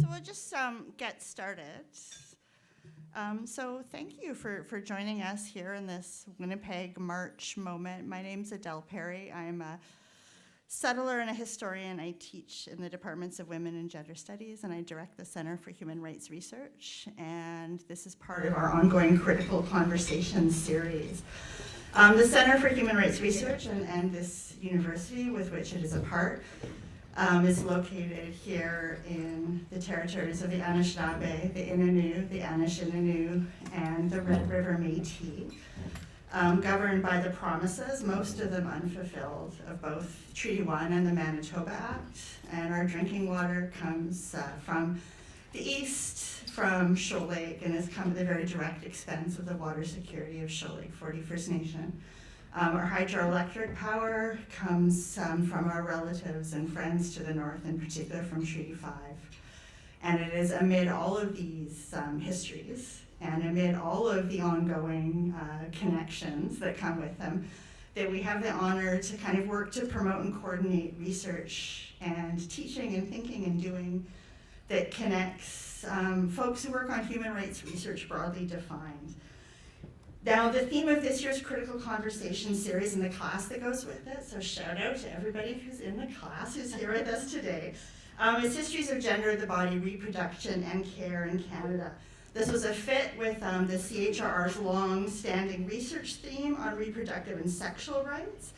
So we'll just get started. So thank you for joining us here in this Winnipeg March moment. My name's Adele Perry. I'm a settler and a historian. I teach in the departments of Women and Gender Studies, and I direct the Center for Human Rights Research. And this is part of our ongoing Critical Conversations series. The Center for Human Rights Research and this university with which it is a part is located here in the territories of the Anishinaabe, the Innu, the Anishinaabe, and the Red River Métis, governed by the promises, most of them unfulfilled, of both Treaty 1 and the Manitoba Act. And our drinking water comes from the east, from Shoal Lake, and has come at the very direct expense of the water security of Shoal Lake 40 First Nation. Our hydroelectric power comes from our relatives and friends to the north, in particular from Treaty 5. And it is amid all of these histories and amid all of the ongoing connections that come with them that we have the honor to kind of work to promote and coordinate research and teaching and thinking and doing that connects folks who work on human rights research broadly defined. Now, the theme of this year's Critical Conversation series and the class that goes with it, so shout out to everybody who's in the class who's here with us today, is Histories of Gender, the Body, Reproduction, and Care in Canada. This was a fit with the CHRR's long-standing research theme on reproductive and sexual rights,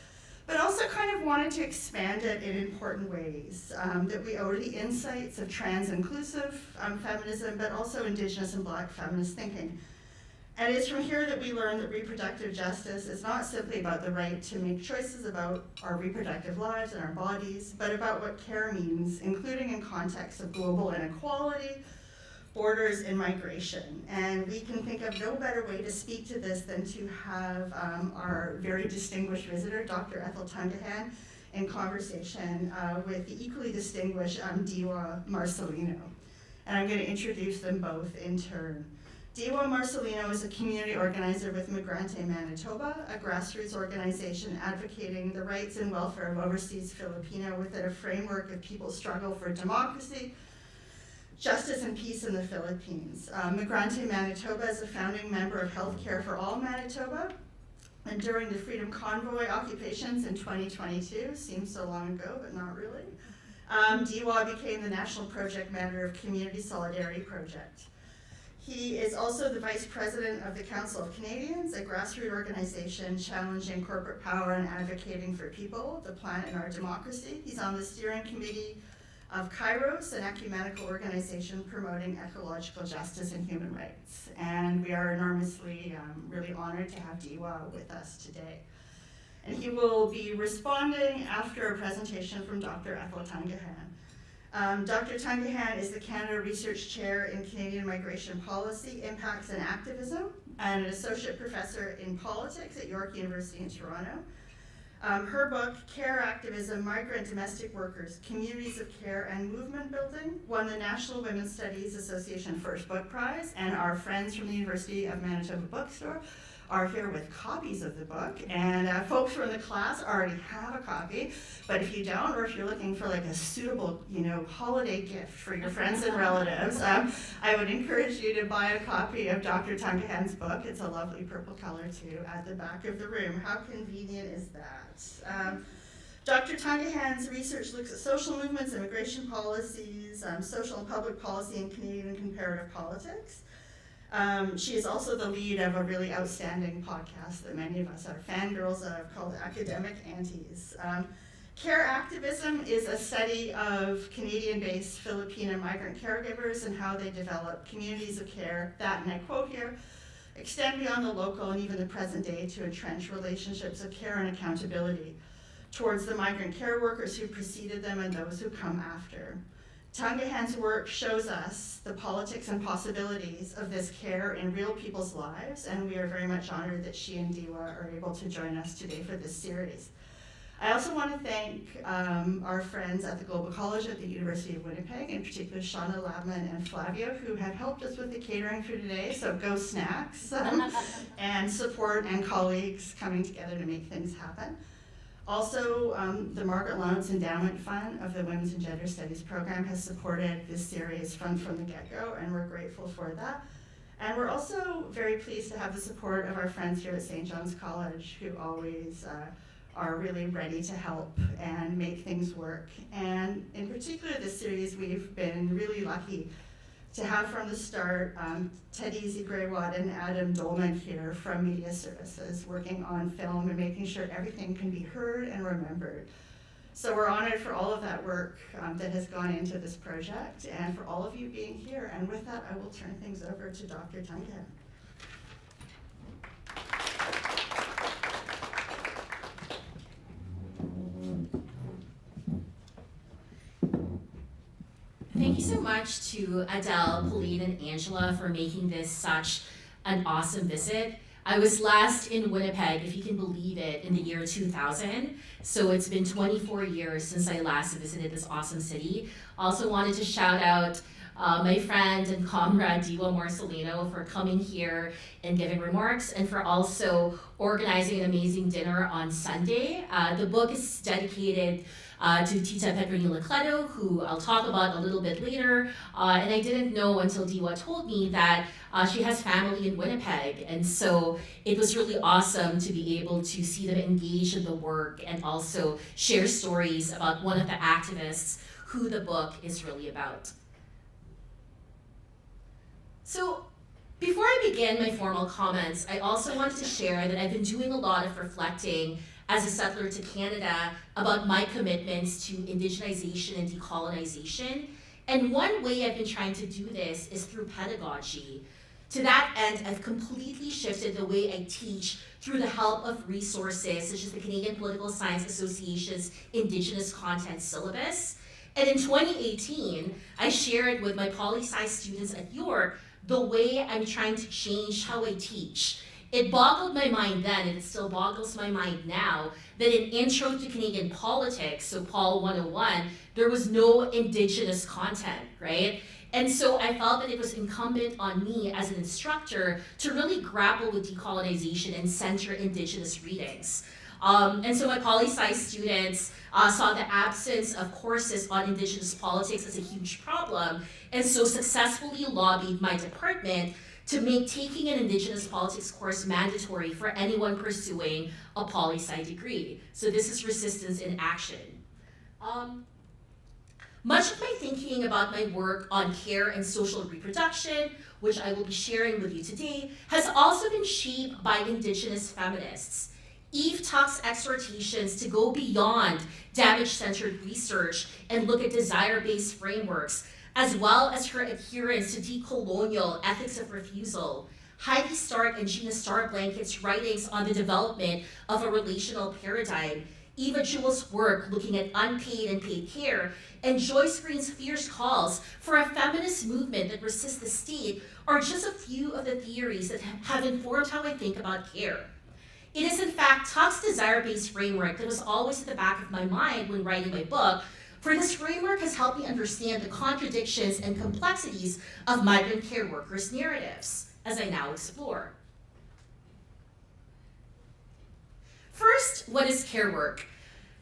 but also kind of wanted to expand it in important ways that we owe to the insights of trans-inclusive feminism, but also Indigenous and Black feminist thinking. And it's from here that we learn that reproductive justice is not simply about the right to make choices about our reproductive lives and our bodies, but about what care means, including in context of global inequality, borders, and migration. And we can think of no better way to speak to this than to have our very distinguished visitor, Dr. Ethel Tungohan, in conversation with the equally distinguished Diwa Marcelino. And I'm going to introduce them both in turn. Diwa Marcelino is a community organizer with Migrante Manitoba, a grassroots organization advocating the rights and welfare of overseas Filipino within a framework of people's struggle for democracy, justice, and peace in the Philippines. Migrante Manitoba is a founding member of Healthcare for All Manitoba, and during the Freedom Convoy occupations in 2022, seems so long ago, but not really, Diwa became the national project manager of Community Solidarity Project. He is also the vice president of the Council of Canadians, a grassroots organization challenging corporate power and advocating for people, the planet, and our democracy. He's on the steering committee of Kairos, an ecumenical organization promoting ecological justice and human rights. And we are enormously, really honored to have Diwa with us today. And he will be responding after a presentation from Dr. Ethel Tungohan. Dr. Tungohan is the Canada Research Chair in Canadian Migration Policy, Impacts and Activism, and an Associate Professor in Politics at York University in Toronto. Her book, Care Activism, Migrant Domestic Workers, Communities of Care and Movement Building, won the National Women's Studies Association First Book Prize, and our friends from the University of Manitoba Bookstore are here with copies of the book, and folks from the class already have a copy, but if you don't, or if you're looking for like a suitable, holiday gift for your friends and relatives, I would encourage you to buy a copy of Dr. Tungohan's book. It's a lovely purple color too, at the back of the room. How convenient is that? Dr. Tungohan's research looks at social movements, immigration policies, social and public policy in Canadian and comparative politics. She is also the lead of a really outstanding podcast that many of us are fangirls of called Academic Aunties. Care Activism is a study of Canadian-based Filipino migrant caregivers and how they develop communities of care that, and I quote here, extend beyond the local and even the present day to entrench relationships of care and accountability towards the migrant care workers who preceded them and those who come after. Tungohan's work shows us the politics and possibilities of this care in real people's lives, and we are very much honored that she and Diwa are able to join us today for this series. I also want to thank our friends at the Global College at the University of Winnipeg, in particular Shauna Labman and Flavio, who have helped us with the catering for today, so go snacks, and support and colleagues coming together to make things happen. Also, the Margaret Lawrence Endowment Fund of the Women's and Gender Studies program has supported this series from the get-go, and we're grateful for that. And we're also very pleased to have the support of our friends here at St. John's College, who always are really ready to help and make things work. And in particular, this series, we've been really lucky to have from the start Teddy Zigrewatt and Adam Dolman here from Media Services, working on film and making sure everything can be heard and remembered. So we're honored for all of that work that has gone into this project and for all of you being here. And with that, I will turn things over to Dr. Tungohan. Thank you so much to Adele, Pauline, and Angela for making this such an awesome visit. I was last in Winnipeg, if you can believe it, in the year 2000. So it's been 24 years since I last visited this awesome city. Also wanted to shout out my friend and comrade Diwa Marcelino for coming here and giving remarks, and for also organizing an amazing dinner on Sunday. The book is dedicated to Tita Petronila Cledo, who I'll talk about a little bit later. And I didn't know until Diwa told me that she has family in Winnipeg. And so it was really awesome to be able to see them engage in the work and also share stories about one of the activists who the book is really about. So before I begin my formal comments, I also wanted to share that I've been doing a lot of reflecting as a settler to Canada about my commitments to indigenization and decolonization. And one way I've been trying to do this is through pedagogy. To that end, I've completely shifted the way I teach through the help of resources such as the Canadian Political Science Association's Indigenous Content Syllabus. And in 2018, I shared with my poli-sci students at York the way I'm trying to change how I teach. It boggled my mind then, and it still boggles my mind now, that in Intro to Canadian Politics, so Pol 101, there was no Indigenous content, right? And so I felt that it was incumbent on me as an instructor to really grapple with decolonization and center Indigenous readings. And so my poli-sci students saw the absence of courses on Indigenous politics as a huge problem, and so successfully lobbied my department to make taking an Indigenous politics course mandatory for anyone pursuing a poli-sci degree. So this is resistance in action. Much of my thinking about my work on care and social reproduction, which I will be sharing with you today, has also been shaped by Indigenous feminists. Eve Tuck's exhortations to go beyond damage-centered research and look at desire-based frameworks, as well as her adherence to decolonial ethics of refusal. Heidi Stark and Gina Starblankett's writings on the development of a relational paradigm, Eva Jewell's work looking at unpaid and paid care, and Joyce Green's fierce calls for a feminist movement that resists the state are just a few of the theories that have informed how I think about care. It is in fact Tuck's desire-based framework that was always at the back of my mind when writing my book, for this framework has helped me understand the contradictions and complexities of migrant care workers' narratives, as I now explore. First, what is care work?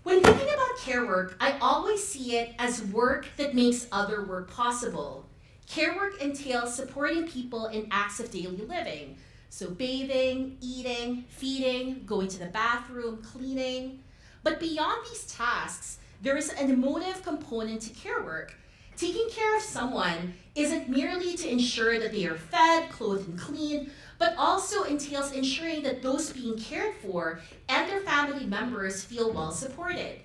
When thinking about care work, I always see it as work that makes other work possible. Care work entails supporting people in acts of daily living, so bathing, eating, feeding, going to the bathroom, cleaning. But beyond these tasks, there is an emotive component to care work. Taking care of someone isn't merely to ensure that they are fed, clothed, and clean, but also entails ensuring that those being cared for and their family members feel well supported.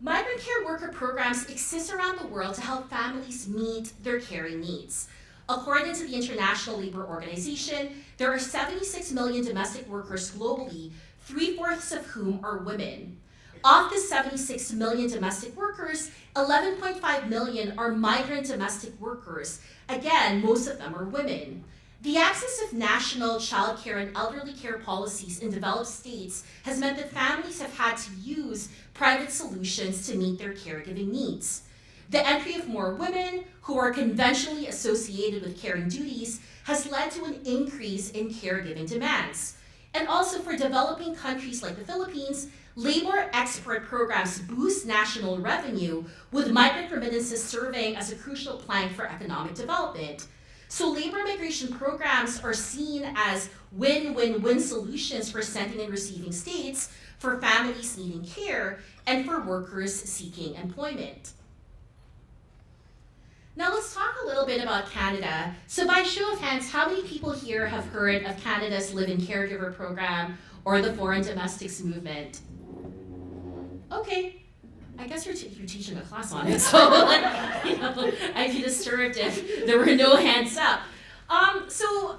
Migrant care worker programs exist around the world to help families meet their caring needs. According to the International Labour Organization, there are 76 million domestic workers globally, 3/4 of whom are women. Of the 76 million domestic workers, 11.5 million are migrant domestic workers. Again, most of them are women. The absence of national child care and elderly care policies in developed states has meant that families have had to use private solutions to meet their caregiving needs. The entry of more women who are conventionally associated with caring duties has led to an increase in caregiving demands. And also for developing countries like the Philippines, labor export programs boost national revenue, with migrant remittances serving as a crucial plank for economic development. So labor migration programs are seen as win-win-win solutions for sending and receiving states, for families needing care, and for workers seeking employment. Now let's talk a little bit about Canada. So by show of hands, how many people here have heard of Canada's Live-In Caregiver Program or the Foreign Domestics Movement? Okay, I guess you're teaching a class on it, so I'd be disturbed if there were no hands up. So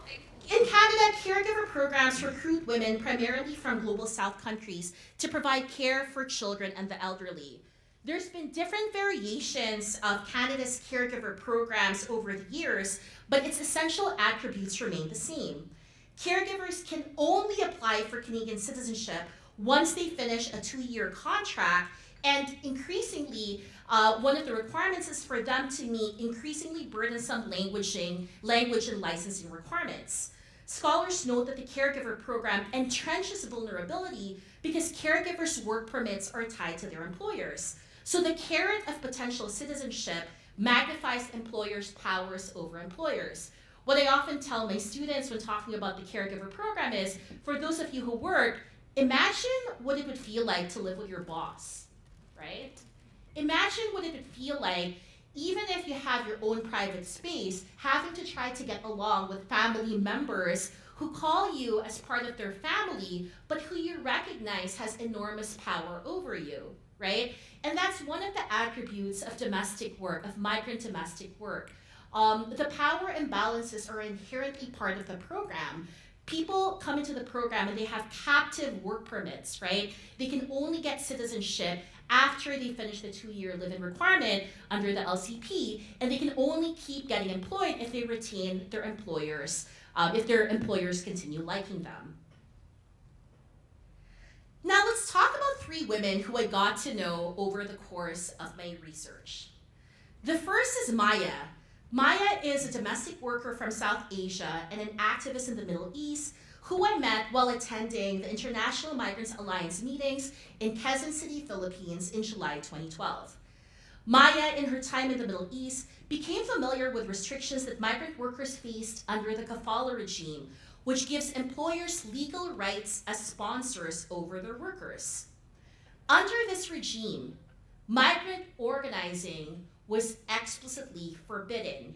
in Canada, caregiver programs recruit women primarily from global south countries to provide care for children and the elderly. There's been different variations of Canada's caregiver programs over the years, but its essential attributes remain the same. Caregivers can only apply for Canadian citizenship once they finish a 2-year contract, and increasingly, one of the requirements is for them to meet increasingly burdensome language and licensing requirements. Scholars note that the caregiver program entrenches vulnerability because caregivers' work permits are tied to their employers. So the carrot of potential citizenship magnifies employers' powers over employers. What I often tell my students when talking about the caregiver program is, for those of you who work, imagine what it would feel like to live with your boss, right? Imagine what it would feel like, even if you have your own private space, having to try to get along with family members who call you as part of their family, but who you recognize has enormous power over you, right? And that's one of the attributes of domestic work, of migrant domestic work. The power imbalances are inherently part of the program. People come into the program and they have captive work permits, right? They can only get citizenship after they finish the 2-year live-in requirement under the LCP, and they can only keep getting employed if they retain their employers, if their employers continue liking them. Now let's talk about 3 women who I got to know over the course of my research. The first is Maya. Maya is a domestic worker from South Asia and an activist in the Middle East who I met while attending the International Migrants Alliance meetings in Quezon City, Philippines in July 2012. Maya, in her time in the Middle East, became familiar with restrictions that migrant workers faced under the kafala regime, which gives employers legal rights as sponsors over their workers. Under this regime, migrant organizing was explicitly forbidden.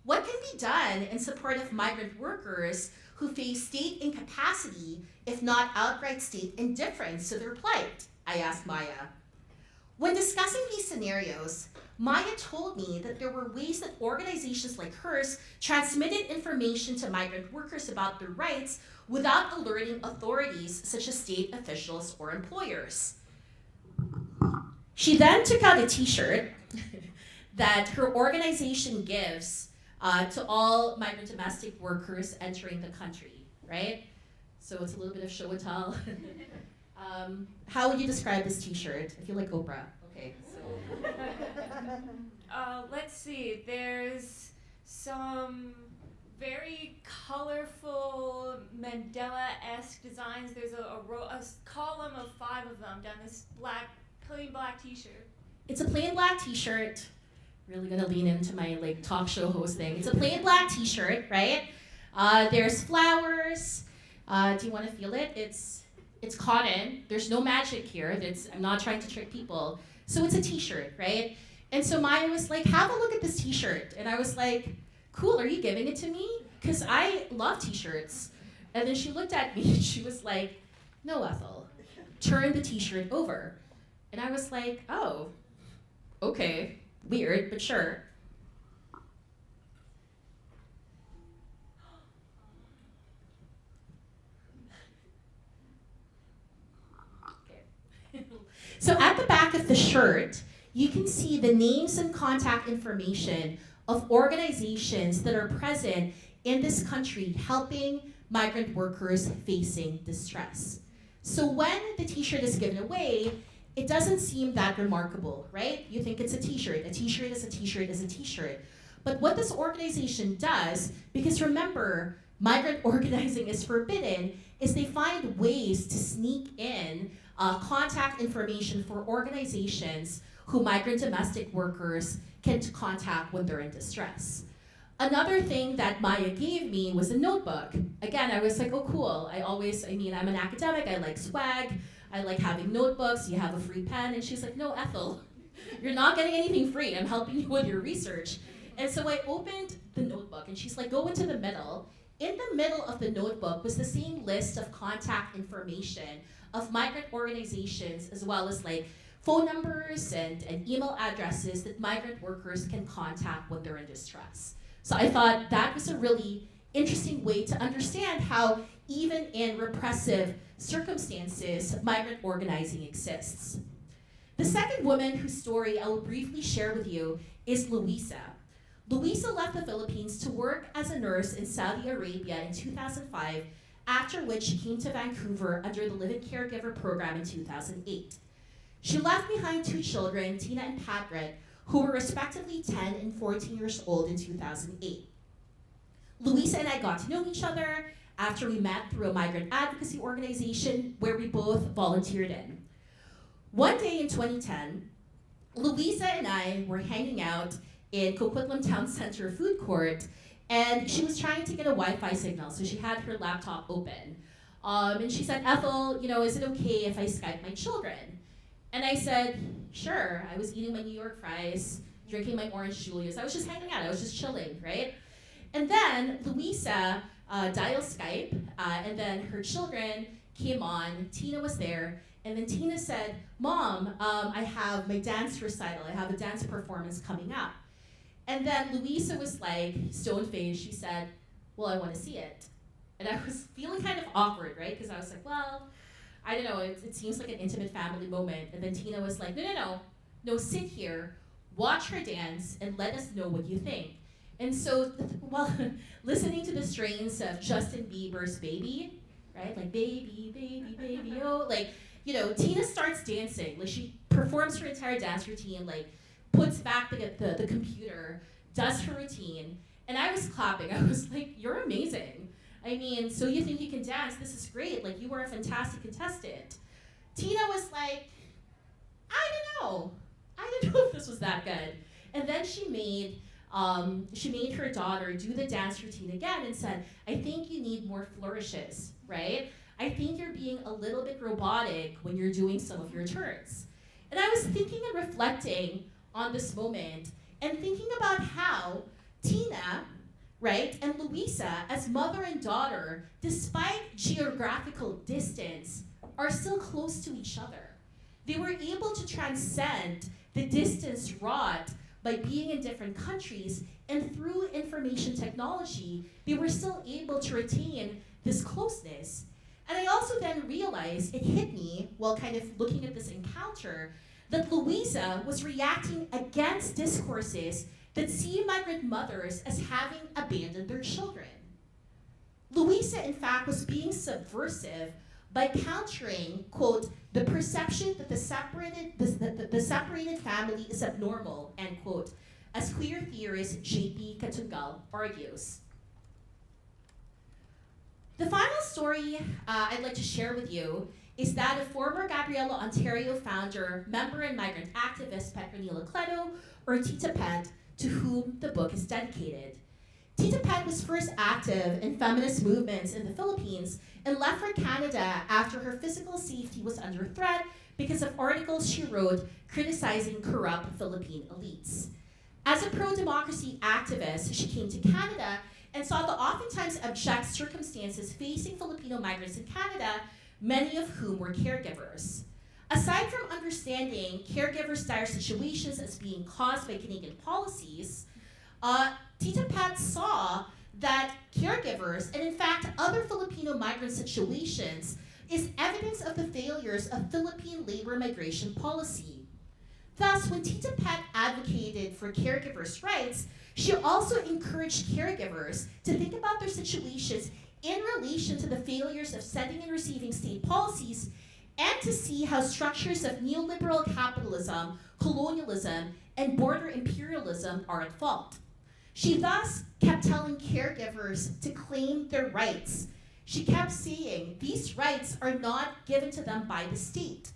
What can be done in support of migrant workers who face state incapacity, if not outright state indifference to their plight? I asked Maya. When discussing these scenarios, Maya told me that there were ways that organizations like hers transmitted information to migrant workers about their rights without alerting authorities such as state officials or employers. She then took out a t-shirt that her organization gives to all migrant domestic workers entering the country, right? So it's a little bit of show and tell. How would you describe this t-shirt? I feel like Oprah. Okay, so. Let's see, there's some very colorful Mandela-esque designs. There's a column of 5 of them down this plain black t-shirt. It's a plain black t-shirt. Really gonna lean into my talk show host thing. It's a plain black t-shirt, right? There's flowers. Do you want to feel it? It's cotton. There's no magic here. I'm not trying to trick people. So it's a t-shirt, right? And so Maya was like, have a look at this t-shirt. And I was like, cool, are you giving it to me? Because I love t-shirts. And then she looked at me and she was like, no, Ethel, turn the t-shirt over. And I was like, oh, okay, weird, but sure. So at the back of the shirt, you can see the names and contact information of organizations that are present in this country helping migrant workers facing distress. So when the t-shirt is given away, it doesn't seem that remarkable, right? You think it's a t-shirt. A t-shirt is a t-shirt is a t-shirt. But what this organization does, because remember, migrant organizing is forbidden is they find ways to sneak in contact information for organizations who migrant domestic workers can contact when they're in distress. Another thing that Maya gave me was a notebook. Again, I was like, oh cool, I'm an academic, I like swag, I like having notebooks, you have a free pen, and she's like, no, Ethel, you're not getting anything free, I'm helping you with your research. And so I opened the notebook, and she's like, go into the middle. In the middle of the notebook was the same list of contact information of migrant organizations, as well as like phone numbers and email addresses that migrant workers can contact when they're in distress. So I thought that was a really interesting way to understand how even in repressive circumstances, migrant organizing exists. The second woman whose story I will briefly share with you is Luisa. Luisa left the Philippines to work as a nurse in Saudi Arabia in 2005, after which she came to Vancouver under the Live-In Caregiver program in 2008. She left behind 2 children, Tina and Patrick, who were respectively 10 and 14 years old in 2008. Luisa and I got to know each other after we met through a migrant advocacy organization where we both volunteered in. One day in 2010, Luisa and I were hanging out in Coquitlam Town Center food court, and she was trying to get a Wi-Fi signal, so she had her laptop open. And she said, Ethel, is it okay if I Skype my children? And I said, sure. I was eating my New York fries, drinking my orange Julius. I was just hanging out, I was just chilling, right? And then Luisa dialed Skype, and then her children came on, Tina was there, and then Tina said, Mom, I have my dance recital, I have a dance performance coming up. And then Luisa was like, stone-faced, she said, well, I want to see it. And I was feeling kind of awkward, right? Because I was like, well, I don't know, it seems like an intimate family moment. And then Tina was like, no, sit here, watch her dance, and let us know what you think. And so, while listening to the strains of Justin Bieber's Baby, right? Like, baby, baby, baby, oh, like, Tina starts dancing. Like, she performs her entire dance routine, like, puts back the computer, does her routine, and I was clapping. I was like, you're amazing. I mean, so you think you can dance? This is great. Like, you were a fantastic contestant. Tina was like, I don't know if this was that good. And then she made her daughter do the dance routine again and said, I think you need more flourishes, right? I think you're being a little bit robotic when you're doing some of your turns. And I was thinking and reflecting on this moment and thinking about how Tina, right, and Luisa, as mother and daughter, despite geographical distance, are still close to each other. They were able to transcend the distance wrought by being in different countries, and through information technology, they were still able to retain this closeness. And I also then realized, it hit me while kind of looking at this encounter, that Luisa was reacting against discourses that see migrant mothers as having abandoned their children. Luisa, in fact, was being subversive by countering, quote, the perception that the separated family is abnormal, end quote, as queer theorist J.P. Katungal argues. The final story I'd like to share with you is that of former Gabriela Ontario founder, member and migrant activist Petronila Cleto, or Tita Pet, to whom the book is dedicated. Tita Pet was first active in feminist movements in the Philippines and left for Canada after her physical safety was under threat because of articles she wrote criticizing corrupt Philippine elites. As a pro-democracy activist, she came to Canada and saw the oftentimes abject circumstances facing Filipino migrants in Canada, many of whom were caregivers. Aside from understanding caregivers' dire situations as being caused by Canadian policies, Tita Pat saw that caregivers, and in fact other Filipino migrant situations, is evidence of the failures of Philippine labor migration policy. Thus, when Tita Pat advocated for caregivers' rights, she also encouraged caregivers to think about their situations in relation to the failures of sending and receiving state policies, and to see how structures of neoliberal capitalism, colonialism, and border imperialism are at fault. She thus kept telling caregivers to claim their rights. She kept saying these rights are not given to them by the state.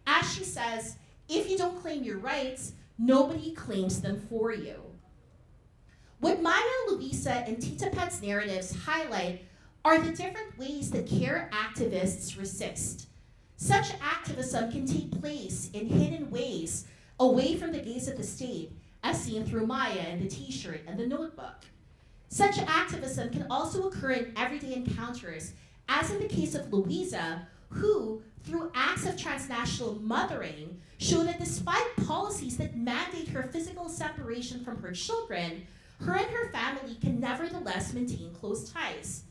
As she says, if you don't claim your rights, nobody claims them for you. What Maya, Luisa, and Tita Pet's narratives highlight are the different ways that care activists resist. Such activism can take place in hidden ways, away from the gaze of the state, as seen through Maya and the t-shirt and the notebook. Such activism can also occur in everyday encounters, as in the case of Louisa, who, through acts of transnational mothering, show that despite policies that mandate her physical separation from her children, her and her family can nevertheless maintain close ties.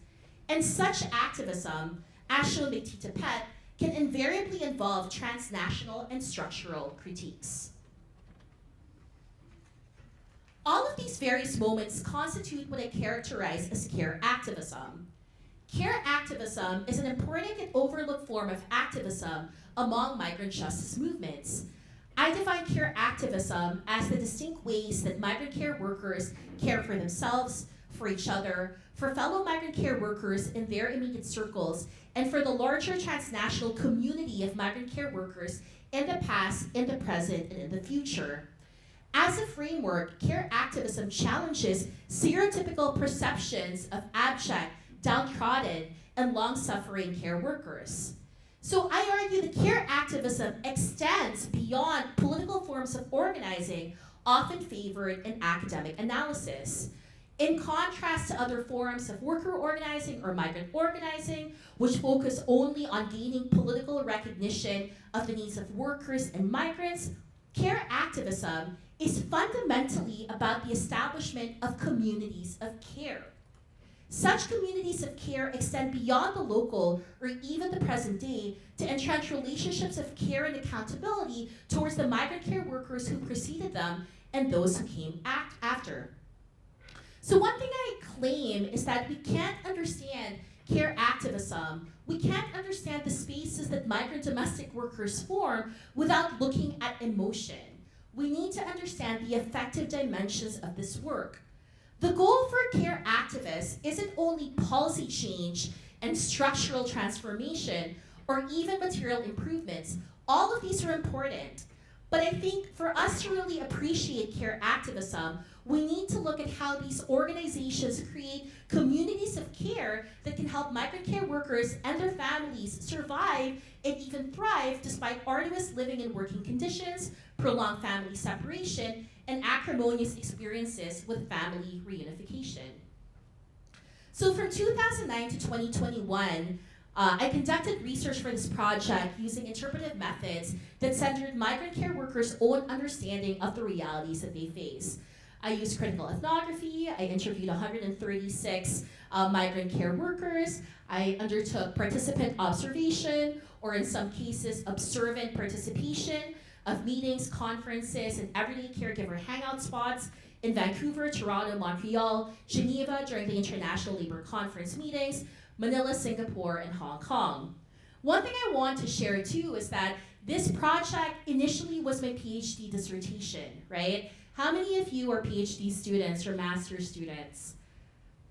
And such activism, as shown by Tita Pet, can invariably involve transnational and structural critiques. All of these various moments constitute what I characterize as care activism. Care activism is an important and overlooked form of activism among migrant justice movements. I define care activism as the distinct ways that migrant care workers care for themselves, for each other, for fellow migrant care workers in their immediate circles, and for the larger transnational community of migrant care workers in the past, in the present, and in the future. As a framework, care activism challenges stereotypical perceptions of abject, downtrodden, and long-suffering care workers. So I argue that care activism extends beyond political forms of organizing, often favored in academic analysis. In contrast to other forms of worker organizing or migrant organizing, which focus only on gaining political recognition of the needs of workers and migrants, care activism is fundamentally about the establishment of communities of care. Such communities of care extend beyond the local or even the present day to entrench relationships of care and accountability towards the migrant care workers who preceded them and those who came after. So one thing I claim is that we can't understand care activism, we can't understand the spaces that migrant domestic workers form without looking at emotion. We need to understand the affective dimensions of this work. The goal for care activists isn't only policy change and structural transformation or even material improvements. All of these are important. But I think for us to really appreciate care activism, we need to look at how these organizations create communities of care that can help migrant care workers and their families survive and even thrive despite arduous living and working conditions, prolonged family separation, and acrimonious experiences with family reunification. So from 2009 to 2021, I conducted research for this project using interpretive methods that centered migrant care workers' own understanding of the realities that they face. I used critical ethnography, I interviewed 136 migrant care workers, I undertook participant observation, or in some cases, observant participation of meetings, conferences, and everyday caregiver hangout spots in Vancouver, Toronto, Montreal, Geneva during the International Labor Conference meetings, Manila, Singapore, and Hong Kong. One thing I want to share too is that this project initially was my PhD dissertation, right? How many of you are PhD students or master's students?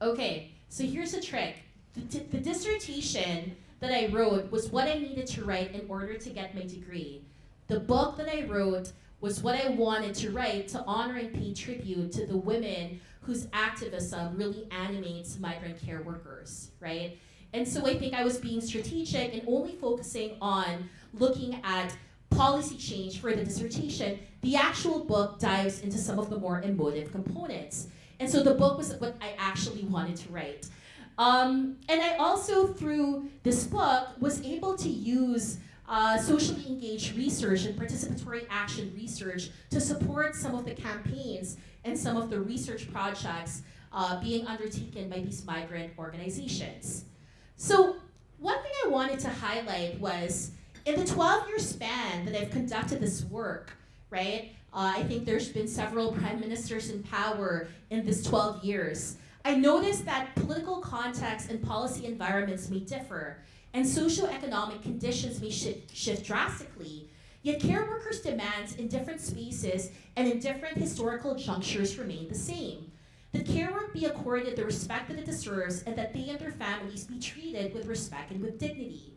Okay, so here's the trick. The dissertation that I wrote was what I needed to write in order to get my degree. The book that I wrote was what I wanted to write to honor and pay tribute to the women whose activism really animates migrant care workers, right? And so I think I was being strategic and only focusing on looking at policy change for the dissertation. The actual book dives into some of the more emotive components. And so the book was what I actually wanted to write. And I also, through this book, was able to use socially engaged research and participatory action research to support some of the campaigns and some of the research projects being undertaken by these migrant organizations. So one thing I wanted to highlight was, in the 12-year span that I've conducted this work, right? I think there's been several prime ministers in power in this 12 years. I noticed that political contexts and policy environments may differ, and socioeconomic conditions may shift drastically, yet care workers' demands in different spaces and in different historical junctures remain the same. that care work be accorded the respect that it deserves, and that they and their families be treated with respect and with dignity.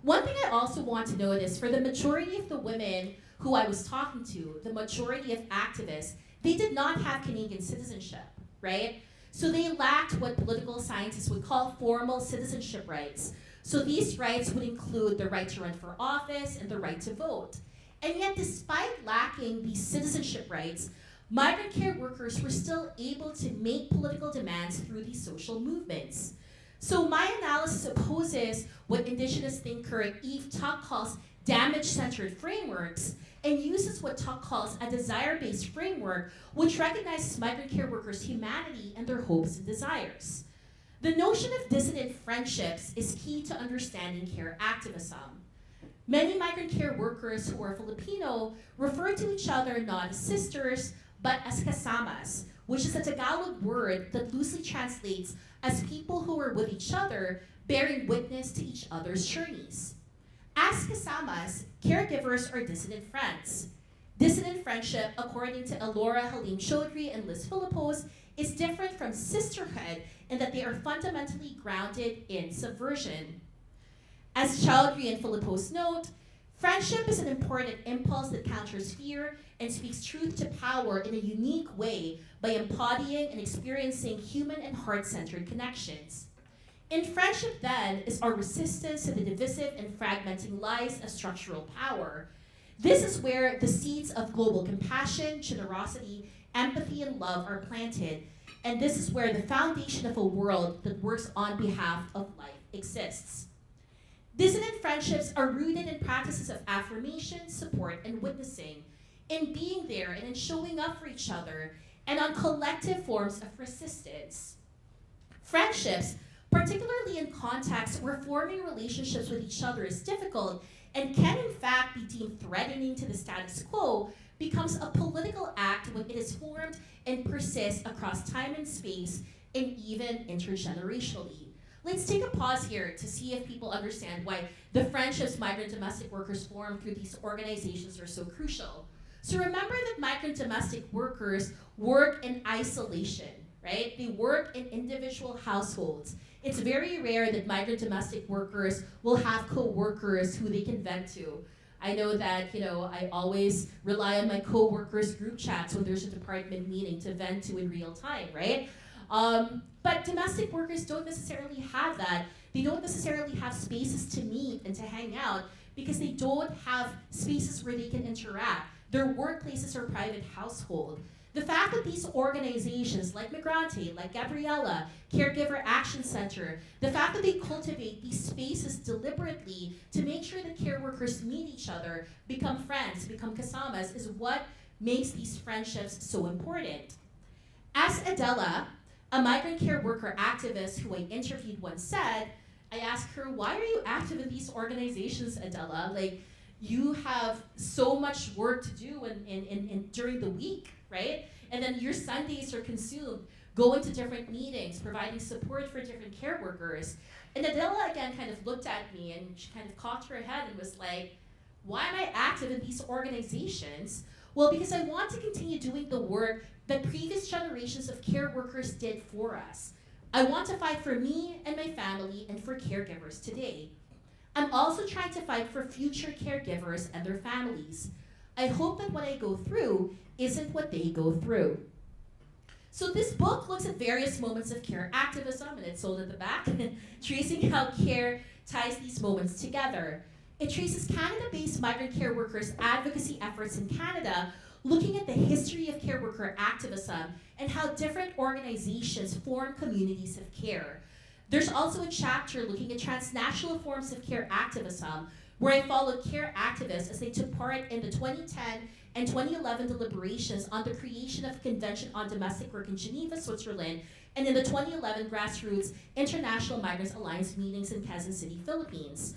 One thing I also want to note is for the majority of the women who I was talking to, the majority of activists, they did not have Canadian citizenship, right? So they lacked what political scientists would call formal citizenship rights. So these rights would include the right to run for office and the right to vote. And yet, despite lacking these citizenship rights, migrant care workers were still able to make political demands through these social movements. So my analysis opposes what Indigenous thinker Eve Tuck calls damage-centered frameworks and uses what Tuck calls a desire-based framework, which recognizes migrant care workers' humanity and their hopes and desires. The notion of dissident friendships is key to understanding care activism. Many migrant care workers who are Filipino refer to each other not as sisters, but as kasamas, which is a Tagalog word that loosely translates as people who are with each other, bearing witness to each other's journeys. As kasamas, caregivers are dissident friends. Dissident friendship, according to Elora Halim Chaudhry and Liz Philippos, is different from sisterhood in that they are fundamentally grounded in subversion. As Chaudhry and Philippos note, friendship is an important impulse that counters fear and speaks truth to power in a unique way by embodying and experiencing human and heart-centered connections. In friendship, then, is our resistance to the divisive and fragmenting lies of structural power. This is where the seeds of global compassion, generosity, empathy, and love are planted, and this is where the foundation of a world that works on behalf of life exists. Dissident friendships are rooted in practices of affirmation, support, and witnessing, in being there and in showing up for each other, and on collective forms of resistance. Friendships, particularly in contexts where forming relationships with each other is difficult and can in fact be deemed threatening to the status quo, becomes a political act when it is formed and persists across time and space and even intergenerationally. Let's take a pause here to see if people understand why the friendships migrant domestic workers form through these organizations are so crucial. So remember that migrant domestic workers work in isolation, right? They work in individual households. It's very rare that migrant domestic workers will have co-workers who they can vent to. I know that, I always rely on my co-workers group chats when there's a department meeting to vent to in real time, right? But domestic workers don't necessarily have that. They don't necessarily have spaces to meet and to hang out because they don't have spaces where they can interact. Their workplaces are private household. The fact that these organizations like Migrante, like Gabriella, Caregiver Action Center, the fact that they cultivate these spaces deliberately to make sure that care workers meet each other, become friends, become kasamas, is what makes these friendships so important. As Adela, a migrant care worker activist who I interviewed once said, I asked her, why are you active in these organizations, Adela? Like, you have so much work to do in during the week, right? And then your Sundays are consumed going to different meetings, providing support for different care workers. And Adela again kind of looked at me and she kind of cocked her head and was like, why am I active in these organizations? Well, because I want to continue doing the work that previous generations of care workers did for us. I want to fight for me and my family and for caregivers today. I'm also trying to fight for future caregivers and their families. I hope that what I go through isn't what they go through. So this book looks at various moments of care activism, and it's sold at the back, tracing how care ties these moments together. It traces Canada-based migrant care workers' advocacy efforts in Canada, looking at the history of care worker activism and how different organizations form communities of care. There's also a chapter looking at transnational forms of care activism, where I followed care activists as they took part in the 2010 and 2011 deliberations on the creation of a Convention on Domestic Work in Geneva, Switzerland, and in the 2011 Grassroots International Migrants Alliance meetings in Quezon City, Philippines.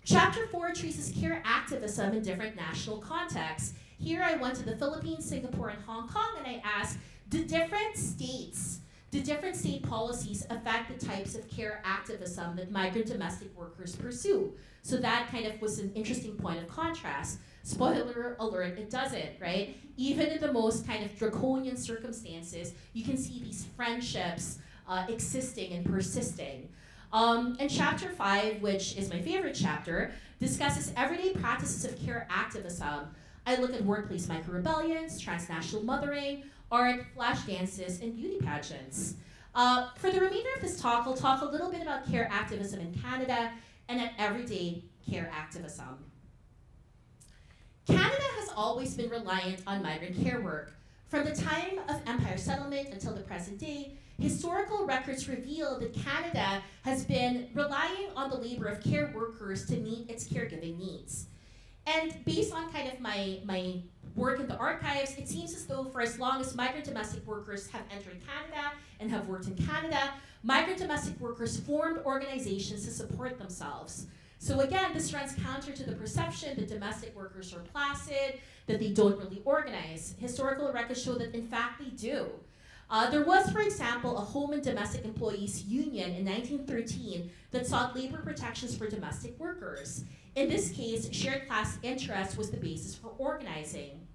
Chapter 4 traces care activism in different national contexts. Here I went to the Philippines, Singapore, and Hong Kong, and I asked, do different states do different state policies affect the types of care activism that migrant domestic workers pursue? So that kind of was an interesting point of contrast. Spoiler alert, it doesn't, right? Even in the most kind of draconian circumstances, you can see these friendships existing and persisting. And chapter 5, which is my favorite chapter, discusses everyday practices of care activism. I look at workplace micro-rebellions, transnational mothering, art, flash dances, and beauty pageants. For the remainder of this talk, I'll talk a little bit about care activism in Canada and at everyday care activism. Canada has always been reliant on migrant care work. From the time of Empire settlement until the present day, historical records reveal that Canada has been relying on the labor of care workers to meet its caregiving needs. And based on kind of my work in the archives, it seems as though for as long as migrant domestic workers have entered Canada and have worked in Canada, migrant domestic workers formed organizations to support themselves. So again, this runs counter to the perception that domestic workers are placid, that they don't really organize. Historical records show that in fact they do. There was, for example, a Home and Domestic Employees Union in 1913 that sought labor protections for domestic workers. In this case, shared class interest was the basis for organizing.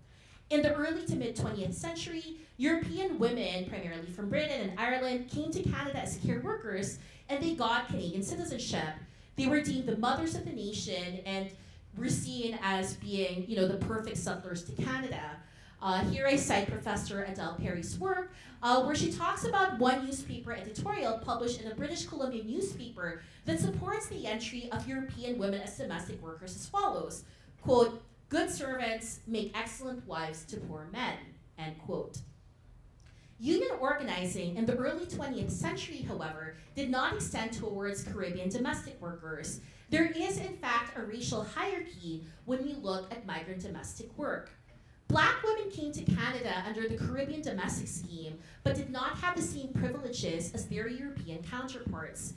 In the early to mid 20th century, European women, primarily from Britain and Ireland, came to Canada as care workers, and they got Canadian citizenship. They were deemed the mothers of the nation and were seen as being, the perfect settlers to Canada. Here I cite Professor Adele Perry's work, where she talks about one newspaper editorial published in a British Columbia newspaper that supports the entry of European women as domestic workers as follows, quote, "Good servants make excellent wives to poor men," end quote. Union organizing in the early 20th century, however, did not extend towards Caribbean domestic workers. There is, in fact, a racial hierarchy when we look at migrant domestic work. Black women came to Canada under the Caribbean domestic scheme, but did not have the same privileges as their European counterparts.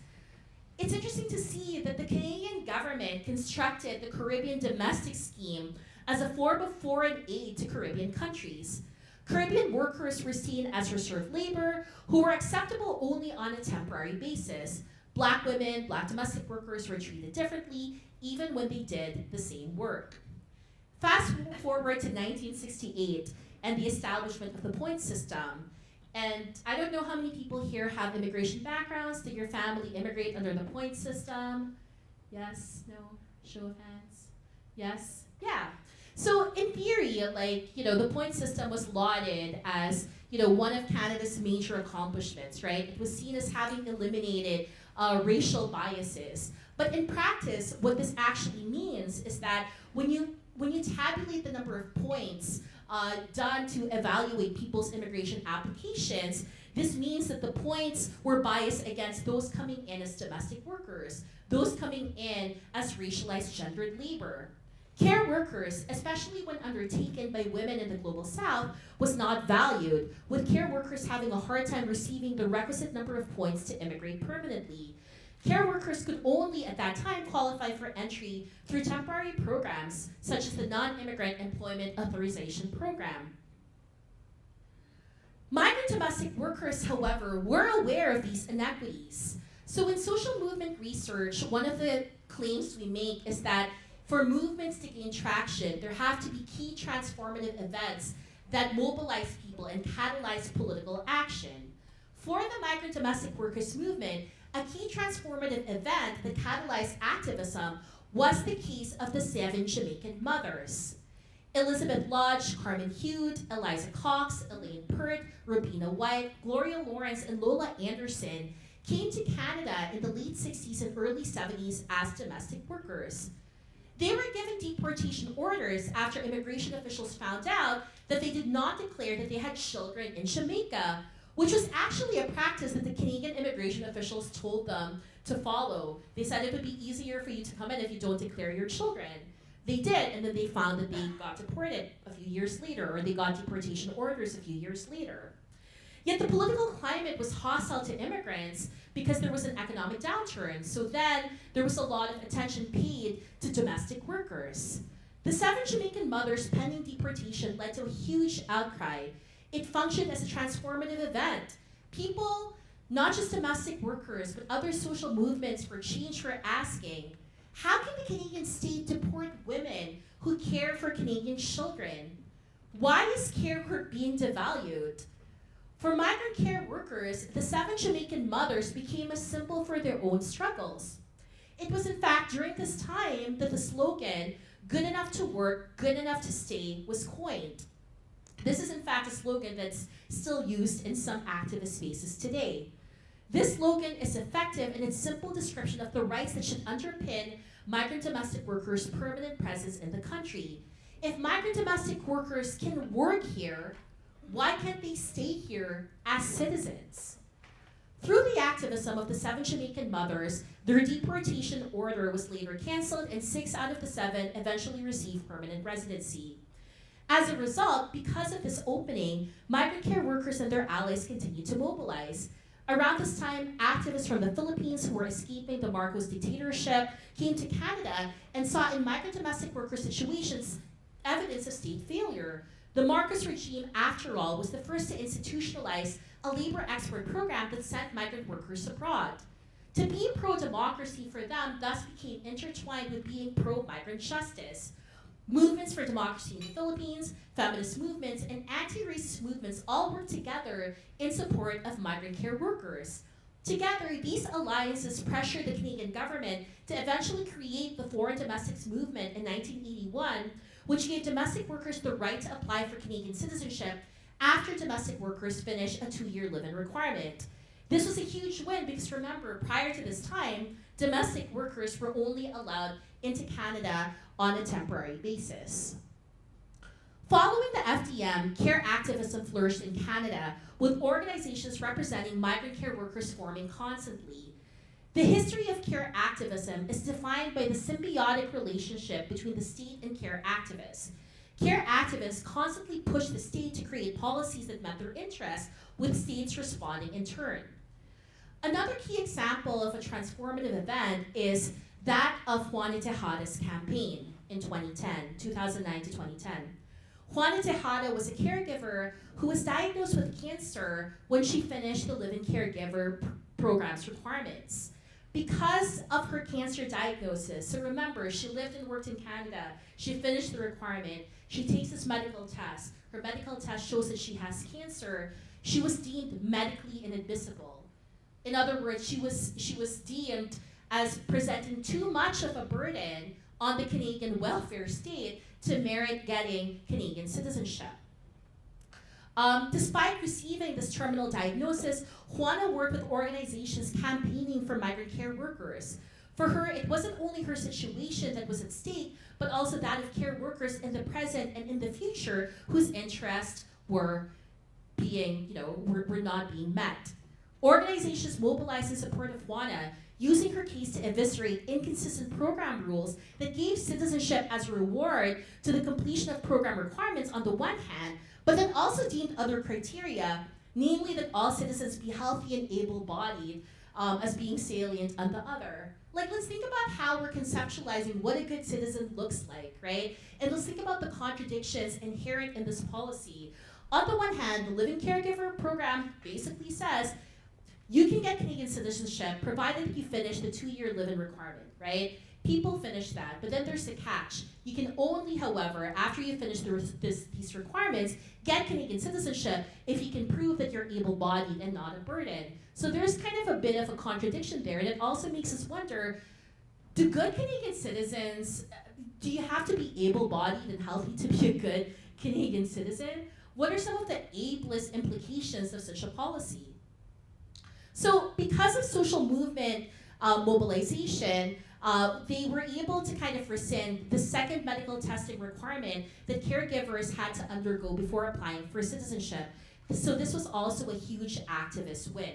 It's interesting to see that the Canadian government constructed the Caribbean domestic scheme as a form of foreign aid to Caribbean countries. Caribbean workers were seen as reserve labor who were acceptable only on a temporary basis. Black women, Black domestic workers were treated differently, even when they did the same work. Fast forward to 1968 and the establishment of the point system. And I don't know how many people here have immigration backgrounds. Did your family immigrate under the point system? Yes? No? Show of hands? Yes? Yeah. So in theory, the point system was lauded as, one of Canada's major accomplishments, right? It was seen as having eliminated racial biases. But in practice, what this actually means is that when you tabulate the number of points done to evaluate people's immigration applications, this means that the points were biased against those coming in as domestic workers, those coming in as racialized gendered labor. Care workers, especially when undertaken by women in the Global South, was not valued, with care workers having a hard time receiving the requisite number of points to immigrate permanently. Care workers could only, at that time, qualify for entry through temporary programs, such as the Non-Immigrant Employment Authorization Program. Migrant domestic workers, however, were aware of these inequities. So in social movement research, one of the claims we make is that for movements to gain traction, there have to be key transformative events that mobilize people and catalyze political action. For the migrant domestic workers movement, a key transformative event that catalyzed activism was the case of the 7 Jamaican mothers. Elizabeth Lodge, Carmen Hude, Eliza Cox, Elaine Pert, Robina White, Gloria Lawrence, and Lola Anderson came to Canada in the late 60s and early 70s as domestic workers. They were given deportation orders after immigration officials found out that they did not declare that they had children in Jamaica, which was actually a practice that the Canadian immigration officials told them to follow. They said it would be easier for you to come in if you don't declare your children. They did, and then they found that they got deported a few years later, or they got deportation orders a few years later. Yet the political climate was hostile to immigrants because there was an economic downturn. So then there was a lot of attention paid to domestic workers. The 7 Jamaican mothers pending deportation led to a huge outcry. It functioned as a transformative event. People, not just domestic workers, but other social movements for change were asking, how can the Canadian state deport women who care for Canadian children? Why is care work being devalued? For migrant care workers, the 7 Jamaican mothers became a symbol for their own struggles. It was in fact during this time that the slogan, good enough to work, good enough to stay, was coined. This is in fact a slogan that's still used in some activist spaces today. This slogan is effective in its simple description of the rights that should underpin migrant domestic workers' permanent presence in the country. If migrant domestic workers can work here, why can't they stay here as citizens? Through the activism of the 7 Jamaican mothers, their deportation order was later canceled, and 6 out of the 7 eventually received permanent residency. As a result, because of this opening, migrant care workers and their allies continued to mobilize. Around this time, activists from the Philippines who were escaping the Marcos dictatorship came to Canada and saw in migrant domestic worker situations evidence of state failure. The Marcos regime, after all, was the first to institutionalize a labor export program that sent migrant workers abroad. To be pro-democracy for them thus became intertwined with being pro-migrant justice. Movements for democracy in the Philippines, feminist movements, and anti-racist movements all work together in support of migrant care workers. Together, these alliances pressured the Canadian government to eventually create the Foreign Domestics Movement in 1981, which gave domestic workers the right to apply for Canadian citizenship after domestic workers finished a 2-year live-in requirement. This was a huge win because remember, prior to this time, domestic workers were only allowed into Canada on a temporary basis. Following the FDM, care activism flourished in Canada, with organizations representing migrant care workers forming constantly. The history of care activism is defined by the symbiotic relationship between the state and care activists. Care activists constantly push the state to create policies that met their interests, with states responding in turn. Another key example of a transformative event is that of Juana Tejada's campaign in 2009 to 2010. Juana Tejada was a caregiver who was diagnosed with cancer when she finished the live-in caregiver program's requirements. Because of her cancer diagnosis, so remember, she lived and worked in Canada, she finished the requirement, she takes this medical test, her medical test shows that she has cancer, she was deemed medically inadmissible. In other words, she was deemed as presenting too much of a burden on the Canadian welfare state to merit getting Canadian citizenship. Despite receiving this terminal diagnosis, Juana worked with organizations campaigning for migrant care workers. For her, it wasn't only her situation that was at stake, but also that of care workers in the present and in the future whose interests were not being met. Organizations mobilized in support of Juana, using her case to eviscerate inconsistent program rules that gave citizenship as a reward to the completion of program requirements on the one hand, but then also deemed other criteria, namely that all citizens be healthy and able-bodied, as being salient on the other. Like, let's think about how we're conceptualizing what a good citizen looks like, right? And let's think about the contradictions inherent in this policy. On the one hand, the Living Caregiver program basically says, you can get Canadian citizenship provided you finish the 2-year live-in requirement, right? People finish that, but then there's the catch. You can only, however, after you finish these requirements, get Canadian citizenship if you can prove that you're able-bodied and not a burden. So there's kind of a bit of a contradiction there, and it also makes us wonder, do good Canadian citizens, do you have to be able-bodied and healthy to be a good Canadian citizen? What are some of the ableist implications of such a policy? So because of social movement mobilization, they were able to kind of rescind the second medical testing requirement that caregivers had to undergo before applying for citizenship. So this was also a huge activist win.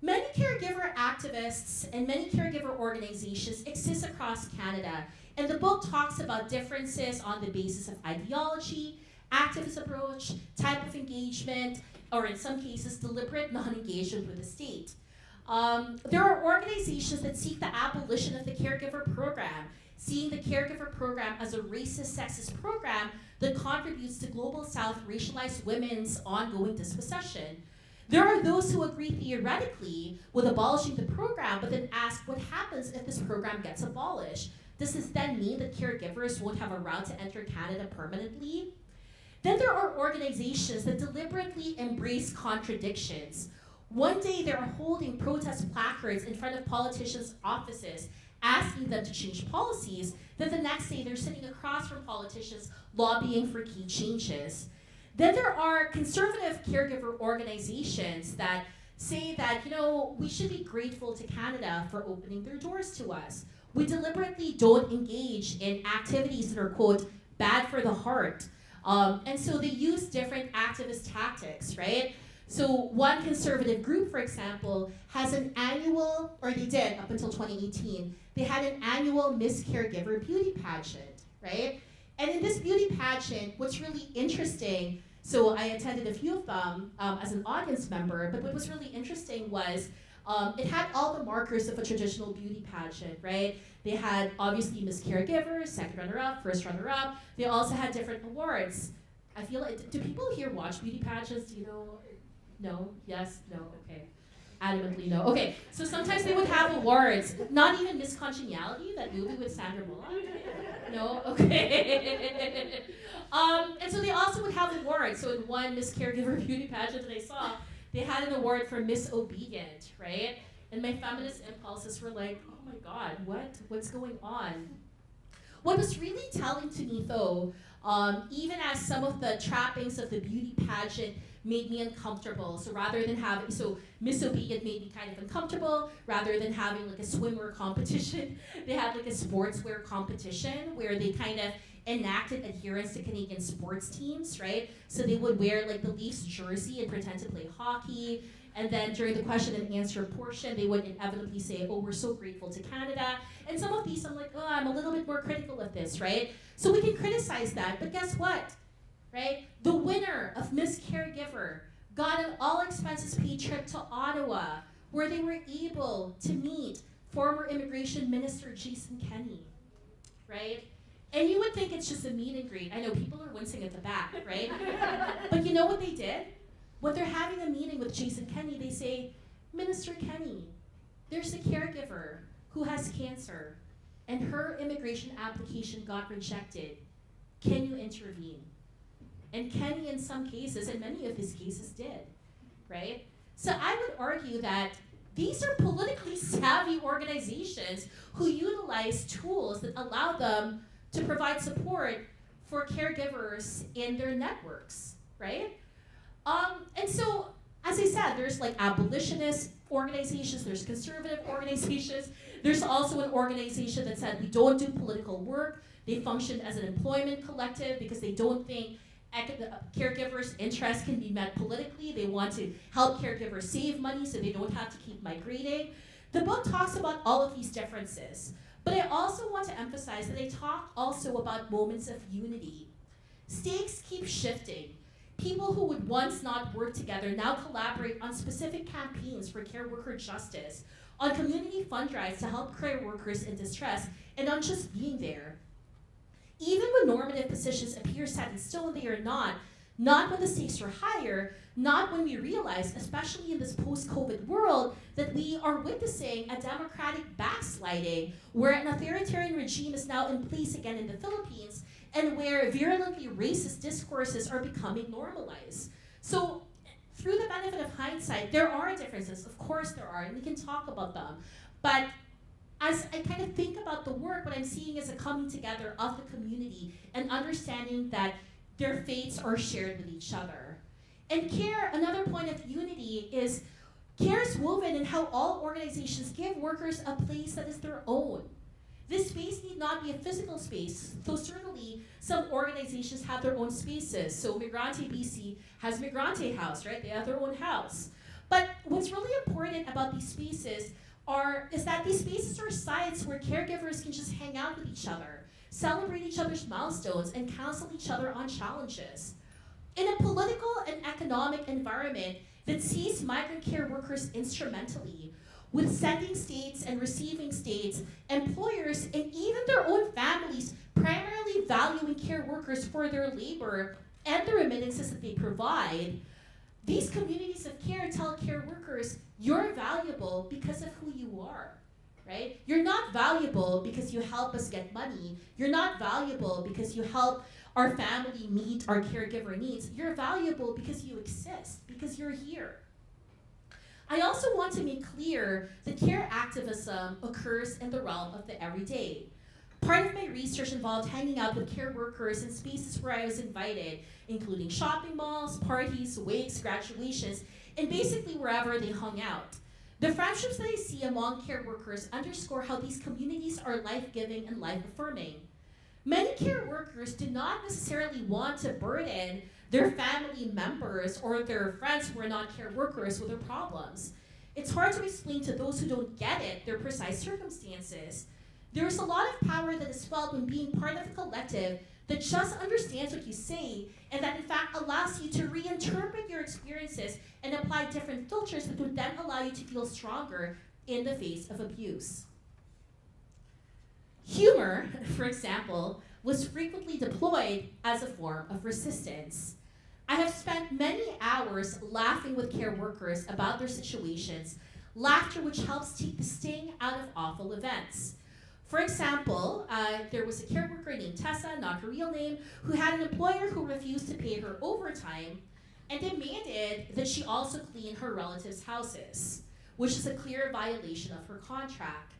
Many caregiver activists and many caregiver organizations exist across Canada, and the book talks about differences on the basis of ideology, activist approach, type of engagement, or in some cases, deliberate non-engagement with the state. There are organizations that seek the abolition of the caregiver program, seeing the caregiver program as a racist, sexist program that contributes to Global South racialized women's ongoing dispossession. There are those who agree theoretically with abolishing the program, but then ask what happens if this program gets abolished. Does this then mean that caregivers won't have a route to enter Canada permanently? Then there are organizations that deliberately embrace contradictions. One day they're holding protest placards in front of politicians' offices, asking them to change policies, then the next day they're sitting across from politicians lobbying for key changes. Then there are conservative caregiver organizations that say that, we should be grateful to Canada for opening their doors to us. We deliberately don't engage in activities that are, quote, bad for the heart. And so they use different activist tactics, right? So one conservative group, for example, has an annual, or they did up until 2018, they had an annual Miss Caregiver beauty pageant, right? And in this beauty pageant, what's really interesting, so I attended a few of them as an audience member, but what was really interesting was it had all the markers of a traditional beauty pageant, right? They had obviously Miss Caregiver, second runner-up, first runner-up. They also had different awards. I feel like, do people here watch beauty pageants? Do you know? No? Yes? No? Okay. Adamantly no. Okay, so sometimes they would have awards. Not even Miss Congeniality, that movie with Sandra Bullock? No? Okay. And so they also would have awards. So in one Miss Caregiver beauty pageant that I saw, they had an award for Miss Obedient, right? And my feminist impulses were like, oh my God, what's going on? What was really telling to me though, even as some of the trappings of the beauty pageant made me uncomfortable. So Miss Obedient made me kind of uncomfortable. Rather than having like a swimwear competition, they had like a sportswear competition where they kind of enacted adherence to Canadian sports teams, right? So they would wear like the Leafs jersey and pretend to play hockey. And then during the question and answer portion, they would inevitably say, oh, we're so grateful to Canada. And some of these, I'm like, oh, I'm a little bit more critical of this, right? So we can criticize that, but guess what? Right? The winner of Miss Caregiver got an all-expenses-paid trip to Ottawa where they were able to meet former Immigration Minister Jason Kenney, right? And you would think it's just a meet and greet. I know people are wincing at the back, right? But you know what they did? When they're having a meeting with Jason Kenney, they say, Minister Kenney, there's a caregiver who has cancer and her immigration application got rejected. Can you intervene? And Kenney, in some cases, and many of his cases did, right? So I would argue that these are politically savvy organizations who utilize tools that allow them to provide support for caregivers in their networks, right? And so, as I said, there's like abolitionist organizations, there's conservative organizations, there's also an organization that said we don't do political work. They function as an employment collective because they don't think caregivers' interests can be met politically. They want to help caregivers save money so they don't have to keep migrating. The book talks about all of these differences, but I also want to emphasize that I talk also about moments of unity. Stakes keep shifting. People who would once not work together now collaborate on specific campaigns for care worker justice, on community fund drives to help care workers in distress, and on just being there. Even when normative positions appear set in stone, they are not when the stakes are higher, not when we realize, especially in this post-COVID world, that we are witnessing a democratic backsliding, where an authoritarian regime is now in place again in the Philippines, and where virulently racist discourses are becoming normalized. So, through the benefit of hindsight, there are differences, of course there are, and we can talk about them. But as I kind of think about the work, what I'm seeing is a coming together of the community and understanding that their fates are shared with each other. And care, another point of unity is care is woven in how all organizations give workers a place that is their own. This space need not be a physical space, though certainly some organizations have their own spaces. So Migrante BC has Migrante House, right? They have their own house. But what's really important about these spaces is that these spaces are sites where caregivers can just hang out with each other, celebrate each other's milestones, and counsel each other on challenges. In a political and economic environment that sees migrant care workers instrumentally, with sending states and receiving states, employers, and even their own families primarily valuing care workers for their labor and the remittances that they provide, these communities of care tell care workers, you're valuable because of who you are, right? You're not valuable because you help us get money. You're not valuable because you help our family meet our caregiver needs. You're valuable because you exist, because you're here. I also want to make clear that care activism occurs in the realm of the everyday. Part of my research involved hanging out with care workers in spaces where I was invited, including shopping malls, parties, wakes, graduations, and basically wherever they hung out. The friendships that I see among care workers underscore how these communities are life-giving and life-affirming. Many care workers do not necessarily want to burden their family members or their friends who are not care workers with their problems. It's hard to explain to those who don't get it their precise circumstances. There's a lot of power that is felt when being part of a collective that just understands what you say and that in fact allows you to reinterpret your experiences and apply different filters that would then allow you to feel stronger in the face of abuse. Humor, for example, was frequently deployed as a form of resistance. I have spent many hours laughing with care workers about their situations, laughter which helps take the sting out of awful events. For example, there was a care worker named Tessa, not her real name, who had an employer who refused to pay her overtime and demanded that she also clean her relatives' houses, which is a clear violation of her contract.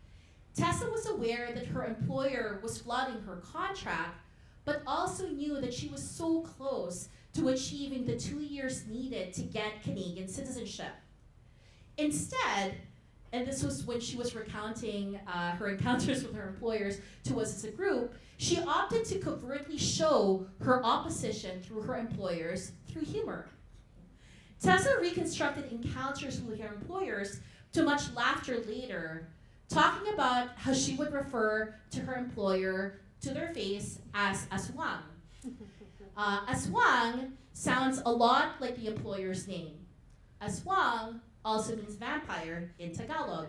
Tessa was aware that her employer was flouting her contract, but also knew that she was so close to achieving the 2 years needed to get Canadian citizenship. Instead, and this was when she was recounting her encounters with her employers to us as a group, she opted to covertly show her opposition through her employers through humor. Tessa reconstructed encounters with her employers to much laughter later, talking about how she would refer to her employer to their face as aswang. Aswang sounds a lot like the employer's name. Aswang also means vampire in Tagalog.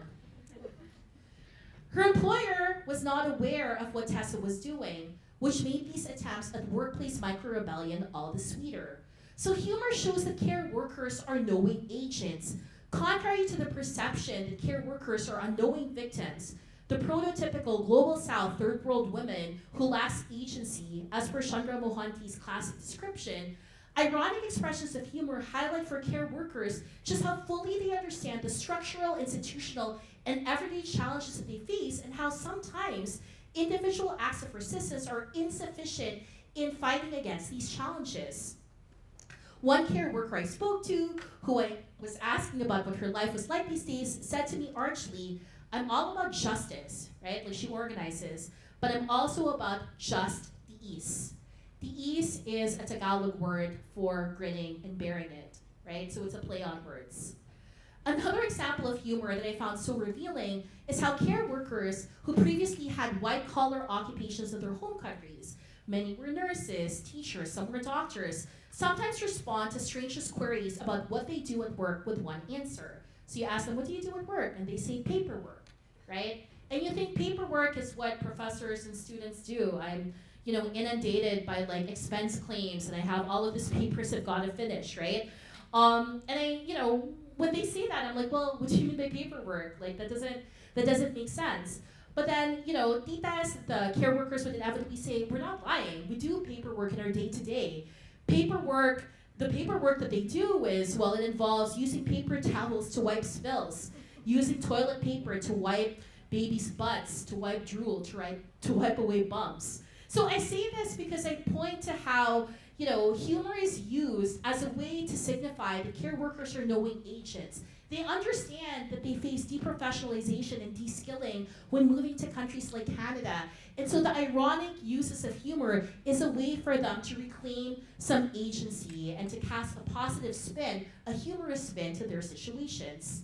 Her employer was not aware of what Tessa was doing, which made these attempts at workplace micro-rebellion all the sweeter. So humor shows that care workers are knowing agents, contrary to the perception that care workers are unknowing victims, the prototypical global south third world women who lacks agency, as per Chandra Mohanty's classic description. Ironic expressions of humor highlight for care workers just how fully they understand the structural, institutional, and everyday challenges that they face and how sometimes individual acts of resistance are insufficient in fighting against these challenges. One care worker I spoke to, who I was asking about what her life was like these days, said to me archly, I'm all about justice, right? Like she organizes, but I'm also about just the ease. The ease is a Tagalog word for grinning and bearing it, right? So it's a play on words. Another example of humor that I found so revealing is how care workers who previously had white-collar occupations in their home countries, many were nurses, teachers, some were doctors, sometimes respond to strangers' queries about what they do at work with one answer. So you ask them, what do you do at work? And they say paperwork, right? And you think paperwork is what professors and students do. I'm inundated by like expense claims and I have all of these papers I've got to finish, right? And I, when they say that, I'm like, well, what do you mean by paperwork? Like that doesn't make sense. But then, titas, the care workers would inevitably say, we're not lying. We do paperwork in our day-to-day. Paperwork, the paperwork that they do is, well, it involves using paper towels to wipe spills, using toilet paper to wipe babies' butts, to wipe drool, to wipe away bumps. So I say this because I point to how, humor is used as a way to signify that care workers are knowing agents. They understand that they face deprofessionalization and de-skilling when moving to countries like Canada. And so the ironic uses of humor is a way for them to reclaim some agency and to cast a positive spin, a humorous spin to their situations.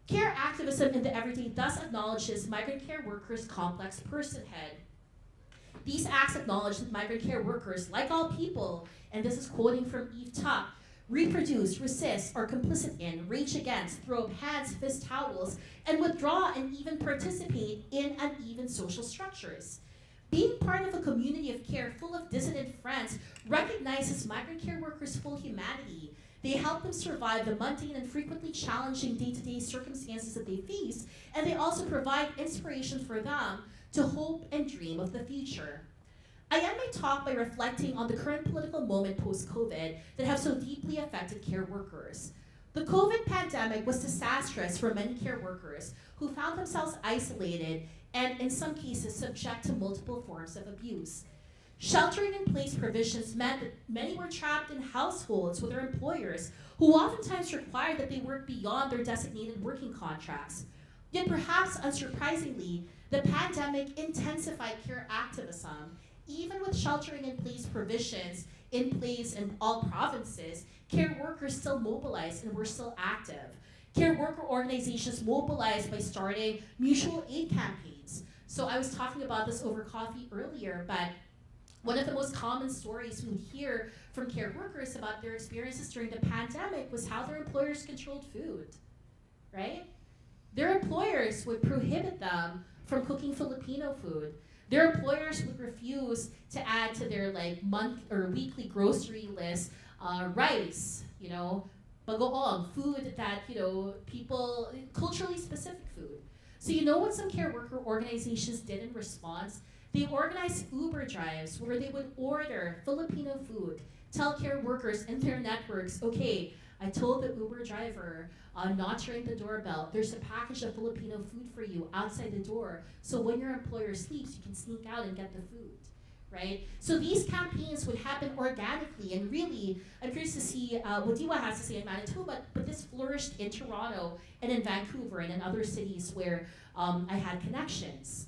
Care activism in the everyday thus acknowledges migrant care workers' complex personhood. These acts acknowledge that migrant care workers, like all people, and this is quoting from Eve Tuck, reproduce, resist, are complicit in, rage against, throw up hands, fist towels, and withdraw and even participate in uneven social structures. Being part of a community of care full of dissident friends recognizes migrant care workers' full humanity. They help them survive the mundane and frequently challenging day-to-day circumstances that they face, and they also provide inspiration for them to hope and dream of the future. I end my talk by reflecting on the current political moment post-COVID that have so deeply affected care workers. The COVID pandemic was disastrous for many care workers who found themselves isolated and in some cases subject to multiple forms of abuse. Sheltering in place provisions meant that many were trapped in households with their employers, who oftentimes required that they work beyond their designated working contracts. Yet perhaps unsurprisingly, the pandemic intensified care activism. Even with sheltering in place provisions in place in all provinces, care workers still mobilized and were still active. Care worker organizations mobilized by starting mutual aid campaigns. So I was talking about this over coffee earlier, but one of the most common stories we would hear from care workers about their experiences during the pandemic was how their employers controlled food, right? Their employers would prohibit them from cooking Filipino food. Their employers would refuse to add to their month or weekly grocery list rice, bagoong, food that, people, culturally specific food. So you know what some care worker organizations did in response? They organized Uber drives where they would order Filipino food, tell care workers in their networks, okay, I told the Uber driver not to ring the doorbell. There's a package of Filipino food for you outside the door. So when your employer sleeps, you can sneak out and get the food, right? So these campaigns would happen organically, and really, I'm curious to see what Diwa has to say in Manitoba, but this flourished in Toronto and in Vancouver and in other cities where I had connections.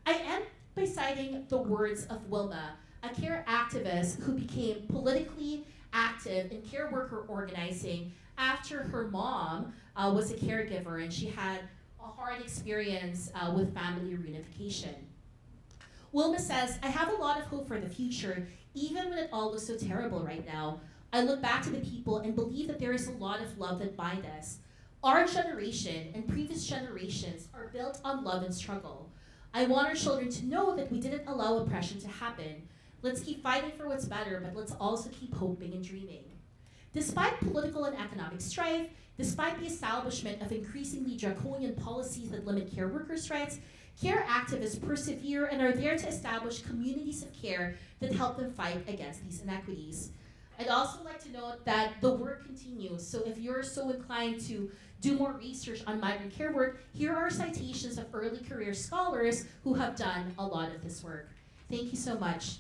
I end by citing the words of Wilma, a care activist who became politically active in care worker organizing after her mom was a caregiver and she had a hard experience with family reunification. Wilma says, I have a lot of hope for the future, even when it all looks so terrible right now. I look back to the people and believe that there is a lot of love that binds us. Our generation and previous generations are built on love and struggle. I want our children to know that we didn't allow oppression to happen. Let's keep fighting for what's better, but let's also keep hoping and dreaming. Despite political and economic strife, despite the establishment of increasingly draconian policies that limit care workers' rights, care activists persevere and are there to establish communities of care that help them fight against these inequities. I'd also like to note that the work continues, so if you're so inclined to do more research on migrant care work, here are citations of early career scholars who have done a lot of this work. Thank you so much.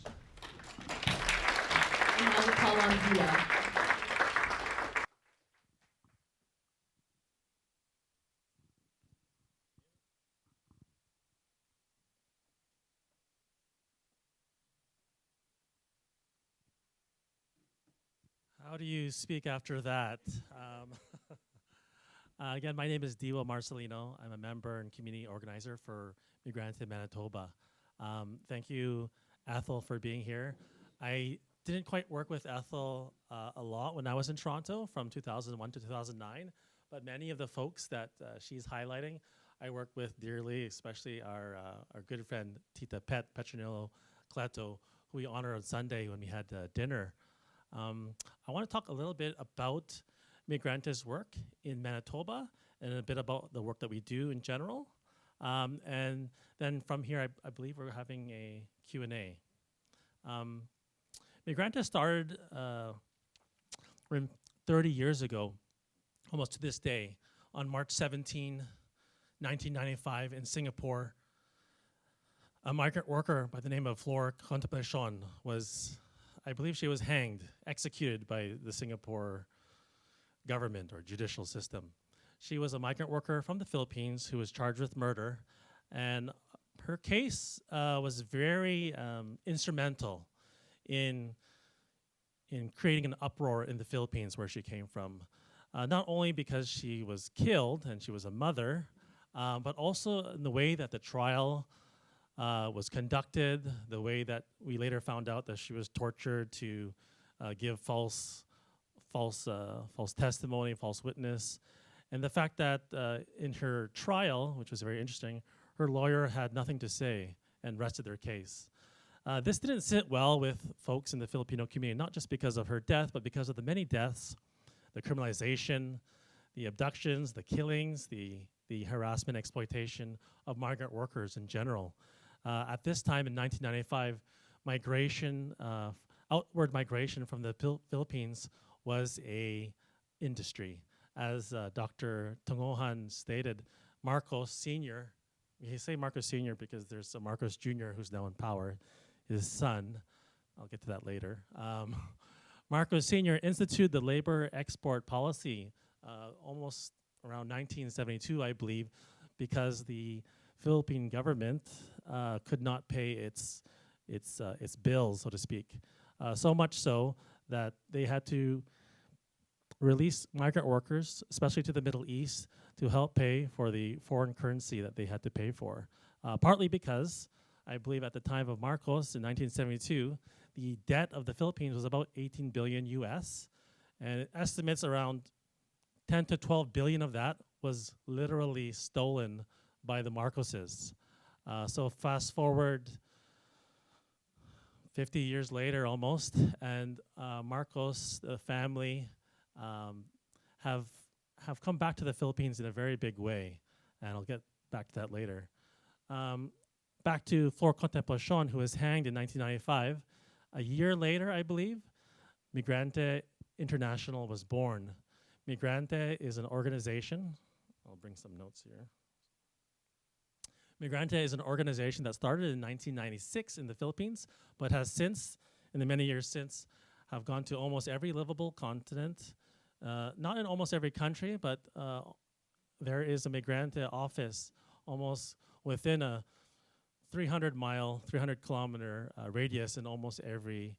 And now we'll call on Diwa. How do you speak after that? Again, my name is Diwa Marcelino. I'm a member and community organizer for Migrante Manitoba. Thank you, Ethel, for being here. I didn't quite work with Ethel a lot when I was in Toronto from 2001 to 2009, but many of the folks that she's highlighting, I work with dearly, especially our good friend Tita Petronillo Cleto, who we honor on Sunday when we had dinner. I want to talk a little bit about Migrante's work in Manitoba and a bit about the work that we do in general. And then from here, I believe we're having a Q&A. Migrante started 30 years ago, almost to this day, on March 17, 1995 in Singapore. A migrant worker by the name of Flor Contemplation was, I believe she was hanged, executed by the Singapore government or judicial system. She was a migrant worker from the Philippines who was charged with murder, and her case was very instrumental in creating an uproar in the Philippines where she came from. Not only because she was killed and she was a mother, but also in the way that the trial was conducted, the way that we later found out that she was tortured to give false false testimony, false witness, and the fact that in her trial, which was very interesting, her lawyer had nothing to say and rested their case. This didn't sit well with folks in the Filipino community, not just because of her death, but because of the many deaths, the criminalization, the abductions, the killings, the harassment, exploitation of migrant workers in general. At this time in 1995, outward migration from the Philippines was a industry. As Dr. Tungohan stated, Marcos Sr., you say Marcos Sr. because there's a Marcos Jr. who's now in power, his son, I'll get to that later. Marcos Sr. instituted the labor export policy almost around 1972, I believe, because the Philippine government could not pay its bills, so to speak. So much so that they had to release migrant workers, especially to the Middle East, to help pay for the foreign currency that they had to pay for. Partly because, I believe at the time of Marcos in 1972, the debt of the Philippines was about 18 billion US, and it estimates around 10 to 12 billion of that was literally stolen by the Marcoses. So fast forward 50 years later almost, and Marcos, the family, have come back to the Philippines in a very big way, and I'll get back to that later. Back to Flor Contemplacion, who was hanged in 1995. A year later, I believe, Migrante International was born. Migrante is an organization. I'll bring some notes here. Migrante is an organization that started in 1996 in the Philippines, but has since, in the many years since, have gone to almost every livable continent. Not in almost every country, but there is a Migrante office almost within a 300-kilometer radius in almost every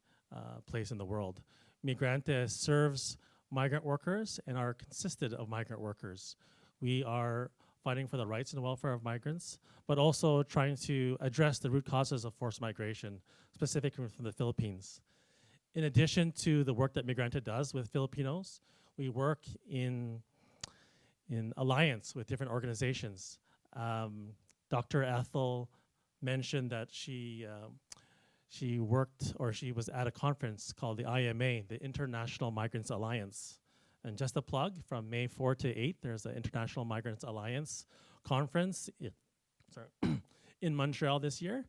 place in the world. Migrante serves migrant workers and are consisted of migrant workers. We are fighting for the rights and welfare of migrants, but also trying to address the root causes of forced migration, specifically from the Philippines. In addition to the work that Migrante does with Filipinos, we work in alliance with different organizations. Dr. Ethel mentioned that she worked, or she was at a conference called the IMA, the International Migrants Alliance. And just a plug, from May 4 to 8, there's the International Migrants Alliance conference in Montreal this year.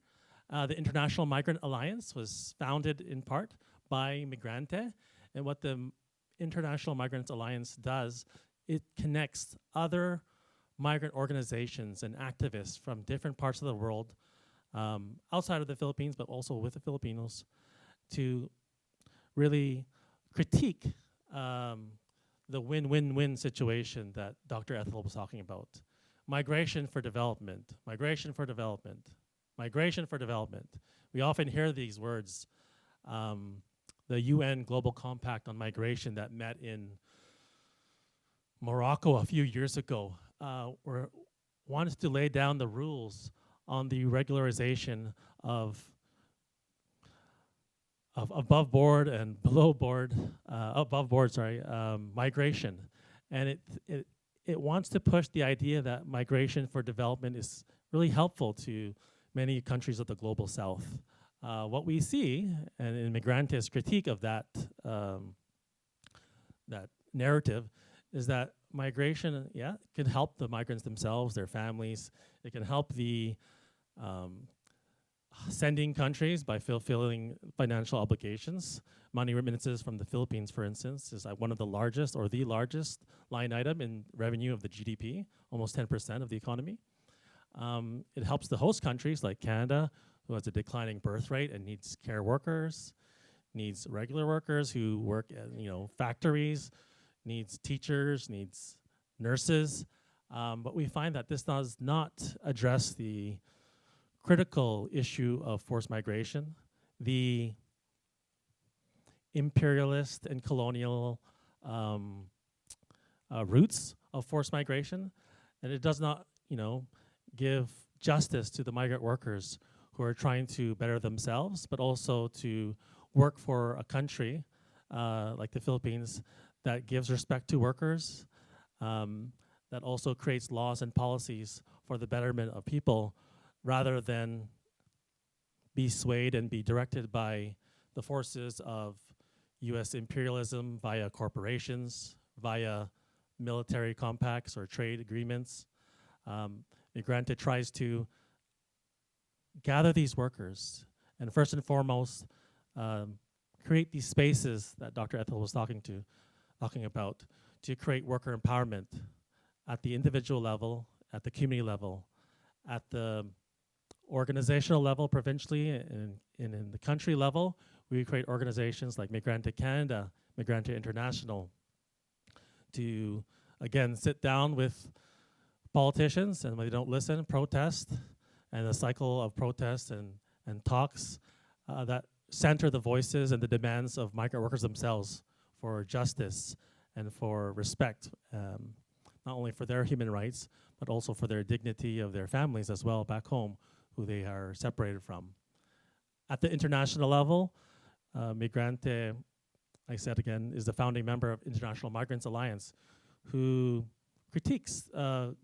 The International Migrant Alliance was founded in part by Migrante, and what the International Migrants Alliance does, it connects other migrant organizations and activists from different parts of the world, outside of the Philippines, but also with the Filipinos, to really critique the win-win-win situation that Dr. Ethel was talking about. Migration for development, migration for development, migration for development. We often hear these words. The UN Global Compact on Migration that met in Morocco a few years ago wanted to lay down the rules on the regularization of above board and below board, migration. And it wants to push the idea that migration for development is really helpful to many countries of the global south. What we see, and in Migrante's critique of that narrative, is that migration, can help the migrants themselves, their families. It can help the sending countries by fulfilling financial obligations. Money remittances from the Philippines, for instance, is one of the largest or the largest line item in revenue of the GDP, almost 10% of the economy. It helps the host countries like Canada, who has a declining birth rate and needs care workers, needs regular workers who work at factories, needs teachers, needs nurses. But we find that this does not address the critical issue of forced migration, the imperialist and colonial roots of forced migration, and it does not, give justice to the migrant workers who are trying to better themselves, but also to work for a country like the Philippines that gives respect to workers, that also creates laws and policies for the betterment of people, rather than be swayed and be directed by the forces of US imperialism via corporations, via military compacts or trade agreements. Migrante tries to gather these workers and first and foremost create these spaces that Dr. Ethel was talking about to create worker empowerment at the individual level, at the community level, at the organizational level provincially, and in the country level. We create organizations like Migrante Canada, Migrante International, to again sit down with politicians, and when they don't listen, protest, and a cycle of protests and talks that center the voices and the demands of migrant workers themselves for justice and for respect, not only for their human rights, but also for their dignity of their families as well back home, who they are separated from. At the international level, Migrante, I said again, is the founding member of International Migrants Alliance, who critiques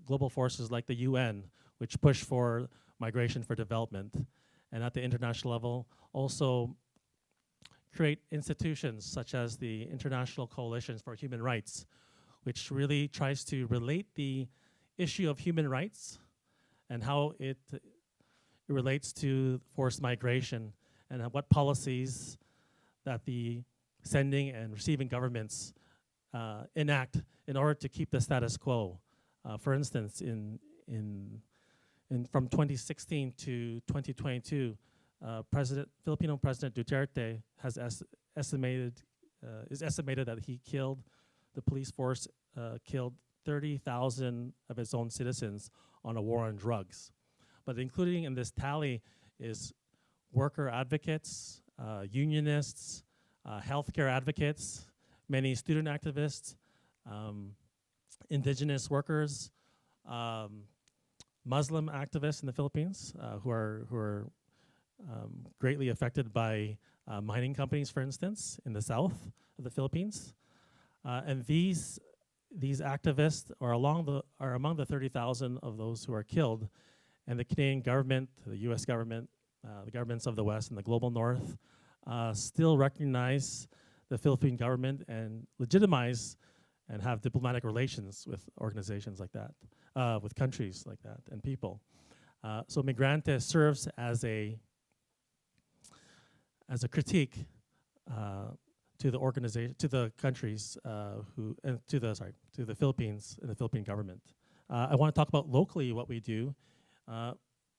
global forces like the UN, which push for migration for development. And at the international level, also create institutions such as the International Coalition for Human Rights, which really tries to relate the issue of human rights and how it relates to forced migration, and what policies that the sending and receiving governments enact in order to keep the status quo. For instance, from 2016 to 2022, Filipino President Duterte has estimated that the police force killed 30,000 of its own citizens on a war on drugs. But including in this tally is worker advocates, unionists, healthcare advocates, many student activists, indigenous workers, Muslim activists in the Philippines who are greatly affected by mining companies, for instance, in the south of the Philippines. And these activists are among the 30,000 of those who are killed. And the Canadian government, the US government, the governments of the West and the global North still recognize the Philippine government and legitimize and have diplomatic relations with organizations like that, with countries like that and people. So Migrante serves as a critique to the organization, to the countries to the Philippines and the Philippine government. I want to talk about locally what we do.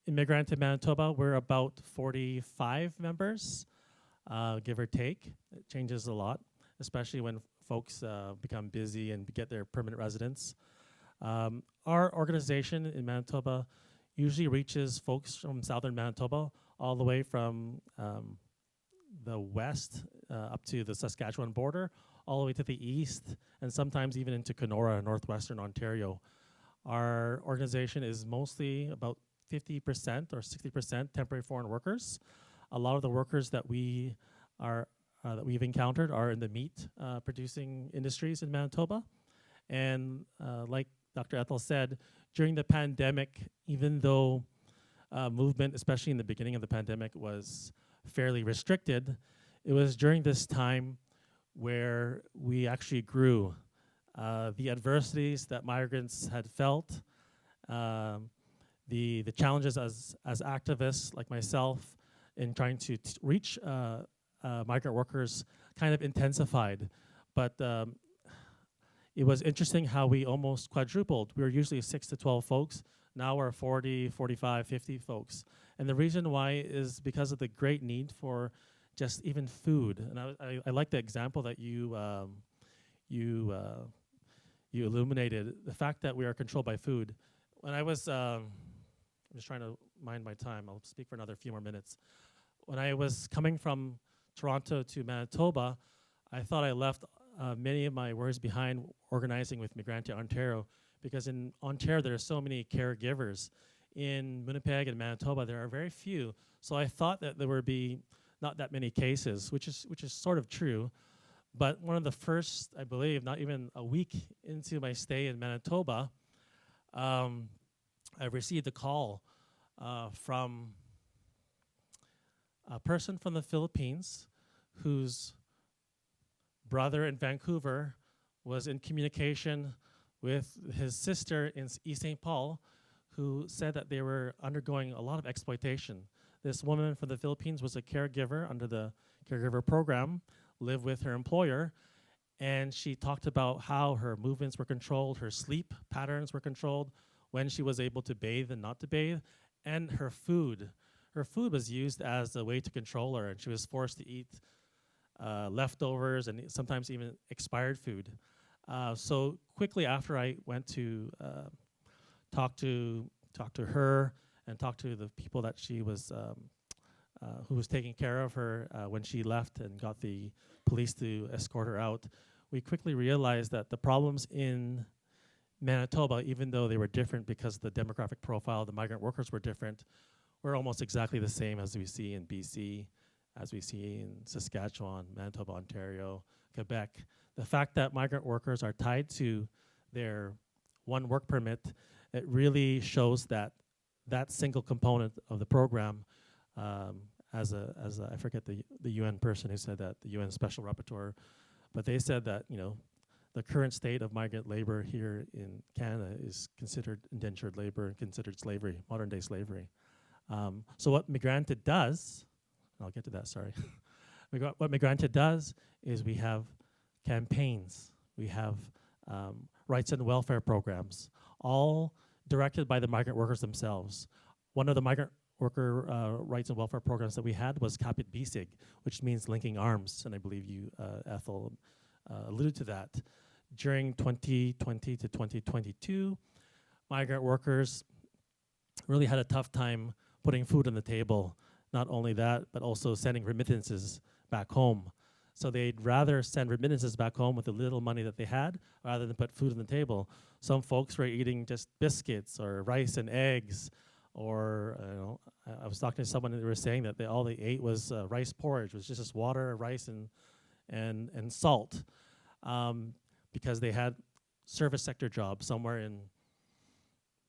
In Migrante Manitoba, we're about 45 members, give or take. It changes a lot, especially when folks become busy and get their permanent residence. Our organization in Manitoba usually reaches folks from southern Manitoba all the way from the west up to the Saskatchewan border, all the way to the east, and sometimes even into Kenora, northwestern Ontario. Our organization is mostly about 50% or 60% temporary foreign workers. A lot of the workers that we've encountered are in the meat producing industries in Manitoba. And like Dr. Ethel said, during the pandemic, even though movement, especially in the beginning of the pandemic, was fairly restricted, it was during this time where we actually grew. The adversities that migrants had felt, the challenges as activists like myself in trying to reach migrant workers kind of intensified. But it was interesting how we almost quadrupled. We were usually 6 to 12 folks. Now we're 40, 45, 50 folks. And the reason why is because of the great need for just even food. And I like the example that you illuminated, the fact that we are controlled by food. When I was, I'm just trying to mind my time. I'll speak for another few more minutes. When I was coming from Toronto to Manitoba, I thought I left many of my worries behind organizing with Migrante Ontario, because in Ontario there are so many caregivers. In Winnipeg and Manitoba there are very few. So I thought that there would be not that many cases, which is sort of true. But one of the first, I believe, not even a week into my stay in Manitoba, I received a call from a person from the Philippines whose brother in Vancouver was in communication with his sister in East St. Paul, who said that they were undergoing a lot of exploitation. This woman from the Philippines was a caregiver under the caregiver program, lived with her employer, and she talked about how her movements were controlled, her sleep patterns were controlled, when she was able to bathe and not to bathe, and her food. Her food was used as a way to control her, and she was forced to eat leftovers and sometimes even expired food. So quickly after I went to talk to her and talk to the people that she was who was taking care of her when she left and got the police to escort her out, we quickly realized that the problems in Manitoba, even though they were different because the demographic profile, the migrant workers were different, were almost exactly the same as we see in BC, as we see in Saskatchewan, Manitoba, Ontario, Quebec. The fact that migrant workers are tied to their one work permit, it really shows that that single component of the program, as I forget the UN person who said that, the UN Special Rapporteur, but they said that, you know, the current state of migrant labor here in Canada is considered indentured labor and considered slavery, modern day slavery. So what Migrante does, I'll get to that, sorry. What Migrante does is we have campaigns, we have rights and welfare programs, all directed by the migrant workers themselves. One of the migrant worker rights and welfare programs that we had was Kapit Bisig, which means linking arms, and I believe you, Ethel, alluded to that. During 2020 to 2022, migrant workers really had a tough time putting food on the table. Not only that, but also sending remittances back home. So they'd rather send remittances back home with the little money that they had rather than put food on the table. Some folks were eating just biscuits or rice and eggs, or I was talking to someone and they were saying that all they ate was rice porridge, which was just water, rice, and salt, because they had service sector jobs somewhere in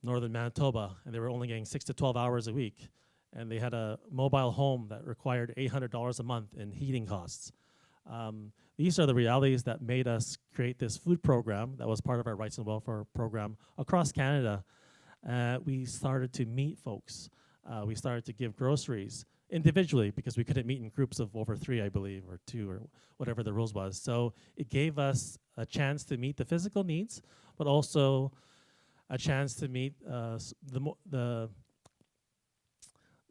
northern Manitoba, and they were only getting 6 to 12 hours a week. And they had a mobile home that required $800 a month in heating costs. These are the realities that made us create this food program that was part of our rights and welfare program across Canada. We started to meet folks. We started to give groceries individually because we couldn't meet in groups of over 3, I believe, or 2, or whatever the rules was. So it gave us a chance to meet the physical needs, but also a chance to meet the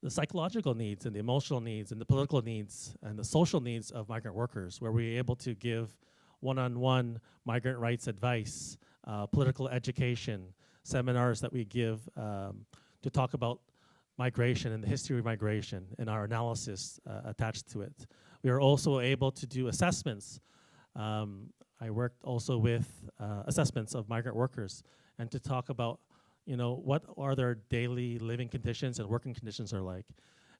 psychological needs and the emotional needs and the political needs and the social needs of migrant workers, where we were able to give one-on-one migrant rights advice, political education, seminars that we give to talk about migration and the history of migration and our analysis attached to it. We were also able to do assessments. I worked also with assessments of migrant workers and to talk about, you know, what are their daily living conditions and working conditions are like.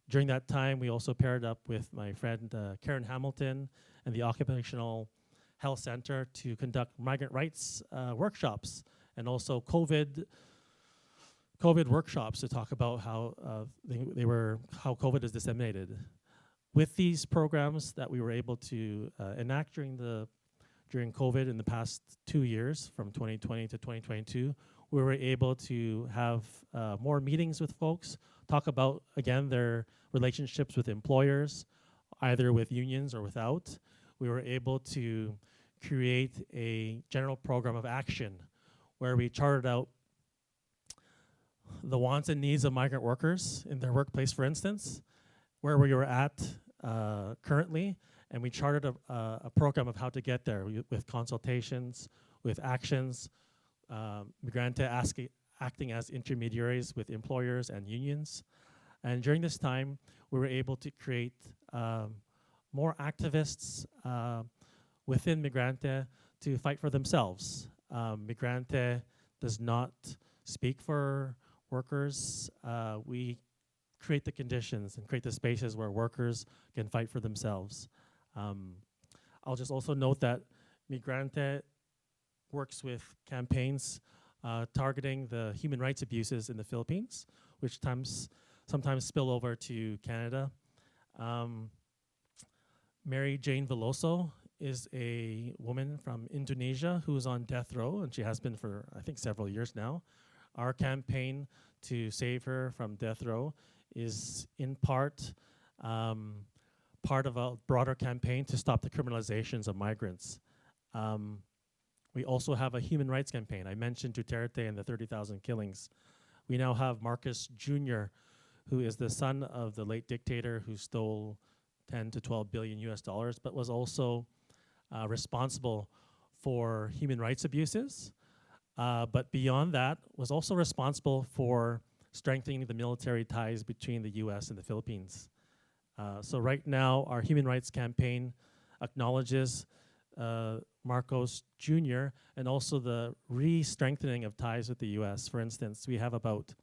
During that time, we also paired up with my friend Karen Hamilton and the Occupational Health Center to conduct migrant rights workshops and also COVID workshops to talk about how how COVID is disseminated. With these programs that we were able to enact during COVID in the past 2 years, from 2020 to 2022, we were able to have more meetings with folks, talk about, again, their relationships with employers, either with unions or without. We were able to create a general program of action where we charted out the wants and needs of migrant workers in their workplace, for instance, where we were at currently, and we charted a program of how to get there with consultations, with actions, Migrante acting as intermediaries with employers and unions. And during this time, we were able to create more activists within Migrante to fight for themselves. Migrante does not speak for workers. We create the conditions and create the spaces where workers can fight for themselves. I'll just also note that Migrante works with campaigns targeting the human rights abuses in the Philippines, which sometimes spill over to Canada. Mary Jane Veloso is a woman from Indonesia who is on death row, and she has been for, I think, several years now. Our campaign to save her from death row is in part of a broader campaign to stop the criminalizations of migrants. We also have a human rights campaign. I mentioned Duterte and the 30,000 killings. We now have Marcos Jr., who is the son of the late dictator who stole 10 to 12 billion US dollars, but was also responsible for human rights abuses. But beyond that, was also responsible for strengthening the military ties between the US and the Philippines. So right now, our human rights campaign acknowledges Marcos Jr. and also the re-strengthening of ties with the US. For instance, we have about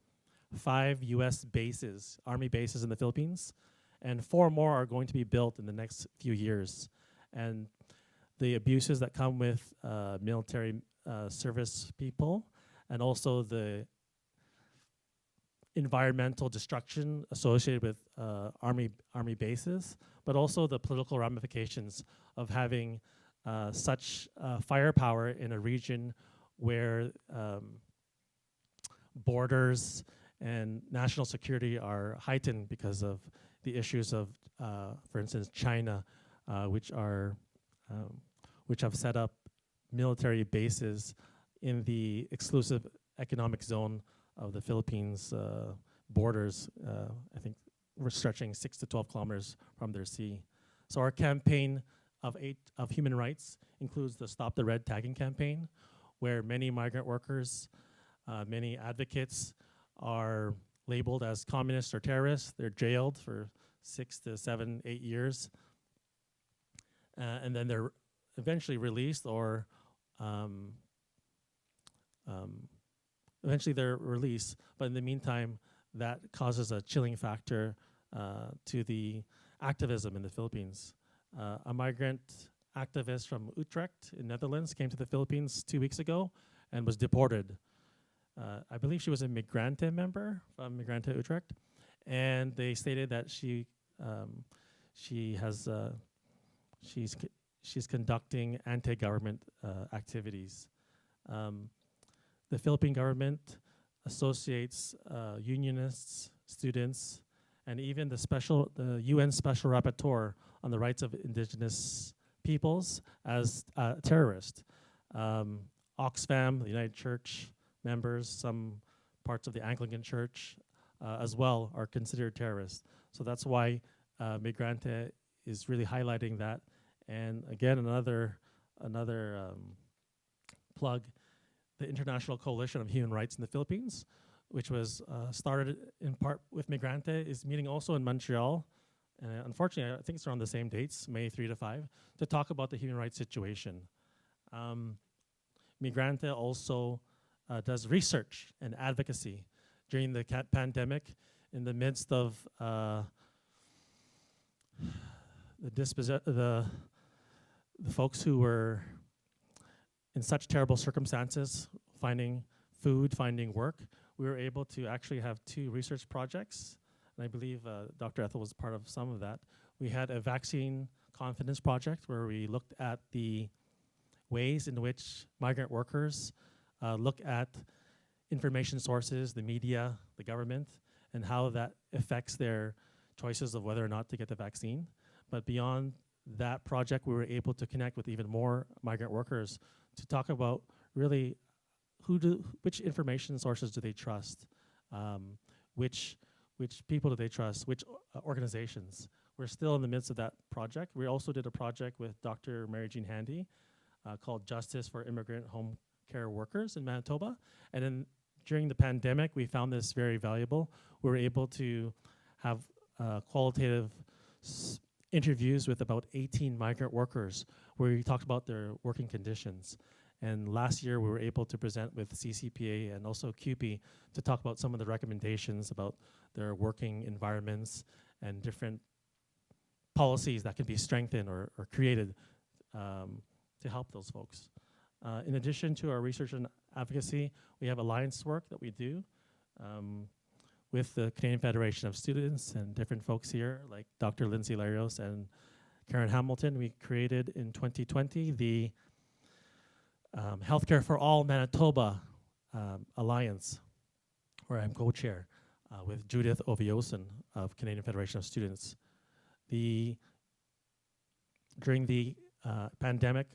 5 US bases, Army bases in the Philippines, and 4 more are going to be built in the next few years. And the abuses that come with military service people, and also the environmental destruction associated with army bases, but also the political ramifications of having such firepower in a region where borders and national security are heightened because of the issues of, for instance, China, which have set up military bases in the exclusive economic zone of the Philippines borders. I think we're stretching 6 to 12 kilometers from their sea. So our campaign of human rights includes the Stop the Red tagging campaign, where many migrant workers, many advocates are labeled as communists or terrorists. They're jailed for 6 to 7, 8 years. And then they're eventually released, or eventually they're released. But in the meantime, that causes a chilling factor to the activism in the Philippines. A migrant activist from Utrecht in Netherlands came to the Philippines 2 weeks ago and was deported. I believe she was a Migrante member from Migrante Utrecht, and they stated that she's conducting anti-government activities. The Philippine government associates unionists, students, and even the UN Special Rapporteur on the rights of indigenous peoples as terrorists. Oxfam, the United Church members, some parts of the Anglican Church as well are considered terrorists. So that's why Migrante is really highlighting that. And again, another plug, the International Coalition of Human Rights in the Philippines, which was started in part with Migrante, is meeting also in Montreal. Unfortunately, I think it's around the same dates, May 3 to 5, to talk about the human rights situation. Migrante also does research and advocacy during the pandemic, in the midst of the folks who were in such terrible circumstances, finding food, finding work. We were able to actually have 2 research projects, and I believe Dr. Ethel was part of some of that. We had a vaccine confidence project where we looked at the ways in which migrant workers look at information sources, the media, the government, and how that affects their choices of whether or not to get the vaccine. But beyond that project, we were able to connect with even more migrant workers to talk about really which information sources do they trust, which people do they trust, which organizations. We're still in the midst of that project. We also did a project with Dr. Mary Jean Handy called Justice for Immigrant Home Care Workers in Manitoba. And then during the pandemic, we found this very valuable. We were able to have qualitative interviews with about 18 migrant workers where we talked about their working conditions. And last year, we were able to present with CCPA and also CUPE to talk about some of the recommendations about their working environments and different policies that can be strengthened or created to help those folks. In addition to our research and advocacy, we have alliance work that we do with the Canadian Federation of Students and different folks here, like Dr. Lindsay Larios and Karen Hamilton. We created in 2020 the Healthcare for All Manitoba Alliance, where I'm co-chair with Judith Oviosen of Canadian Federation of Students. During the pandemic,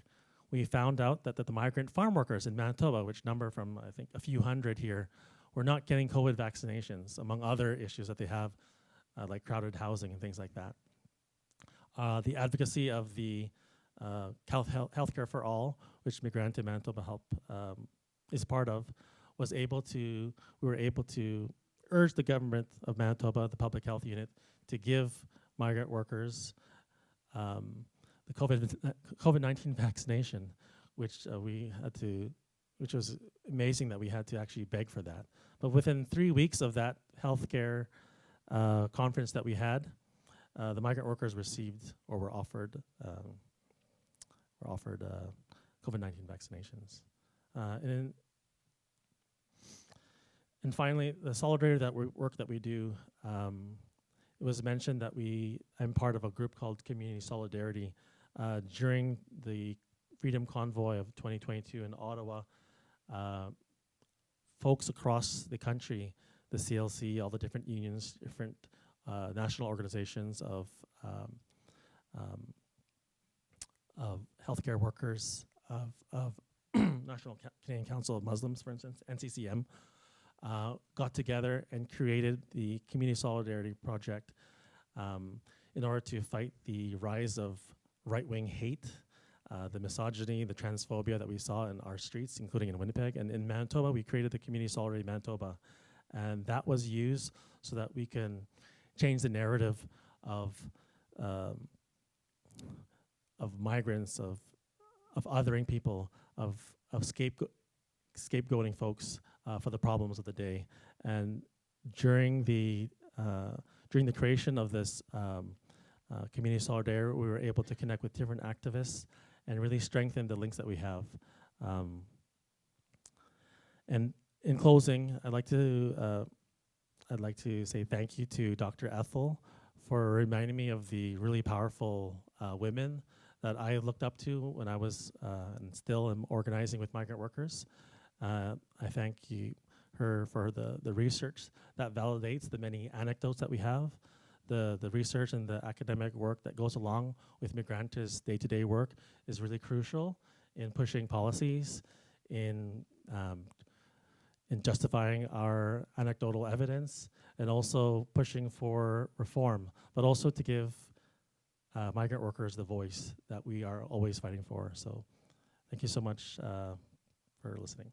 we found out that the migrant farm workers in Manitoba, which number from I think a few hundred here, were not getting COVID vaccinations, among other issues that they have, like crowded housing and things like that. The advocacy of the Healthcare for All, which Migrante Manitoba is part of, we were able to urge the government of Manitoba, the public health unit, to give migrant workers the COVID-19 vaccination, which which was amazing that we had to actually beg for that. But within 3 weeks of that healthcare conference that we had, the migrant workers received or were offered COVID-19 vaccinations. And finally, the solidarity work that we do, it was mentioned that I'm part of a group called Community Solidarity. During the Freedom Convoy of 2022 in Ottawa, folks across the country, the CLC, all the different unions, different national organizations of healthcare workers, of National Canadian Council of Muslims, for instance, NCCM, got together and created the Community Solidarity Project in order to fight the rise of right-wing hate, the misogyny, the transphobia that we saw in our streets, including in Winnipeg. And in Manitoba, we created the Community Solidarity Manitoba. And that was used so that we can change the narrative of migrants, of othering people, of scapegoating folks for the problems of the day. And during the creation of this Community Solidarity, we were able to connect with different activists and really strengthen the links that we have. And in closing, I'd like to say thank you to Dr. Ethel for reminding me of the really powerful women that I looked up to when I was and still am organizing with migrant workers. I thank her for the research that validates the many anecdotes that we have, the research and the academic work that goes along with Migrante's day-to-day work is really crucial in pushing policies, in justifying our anecdotal evidence, and also pushing for reform, but also to give migrant workers the voice that we are always fighting for. So thank you so much for listening.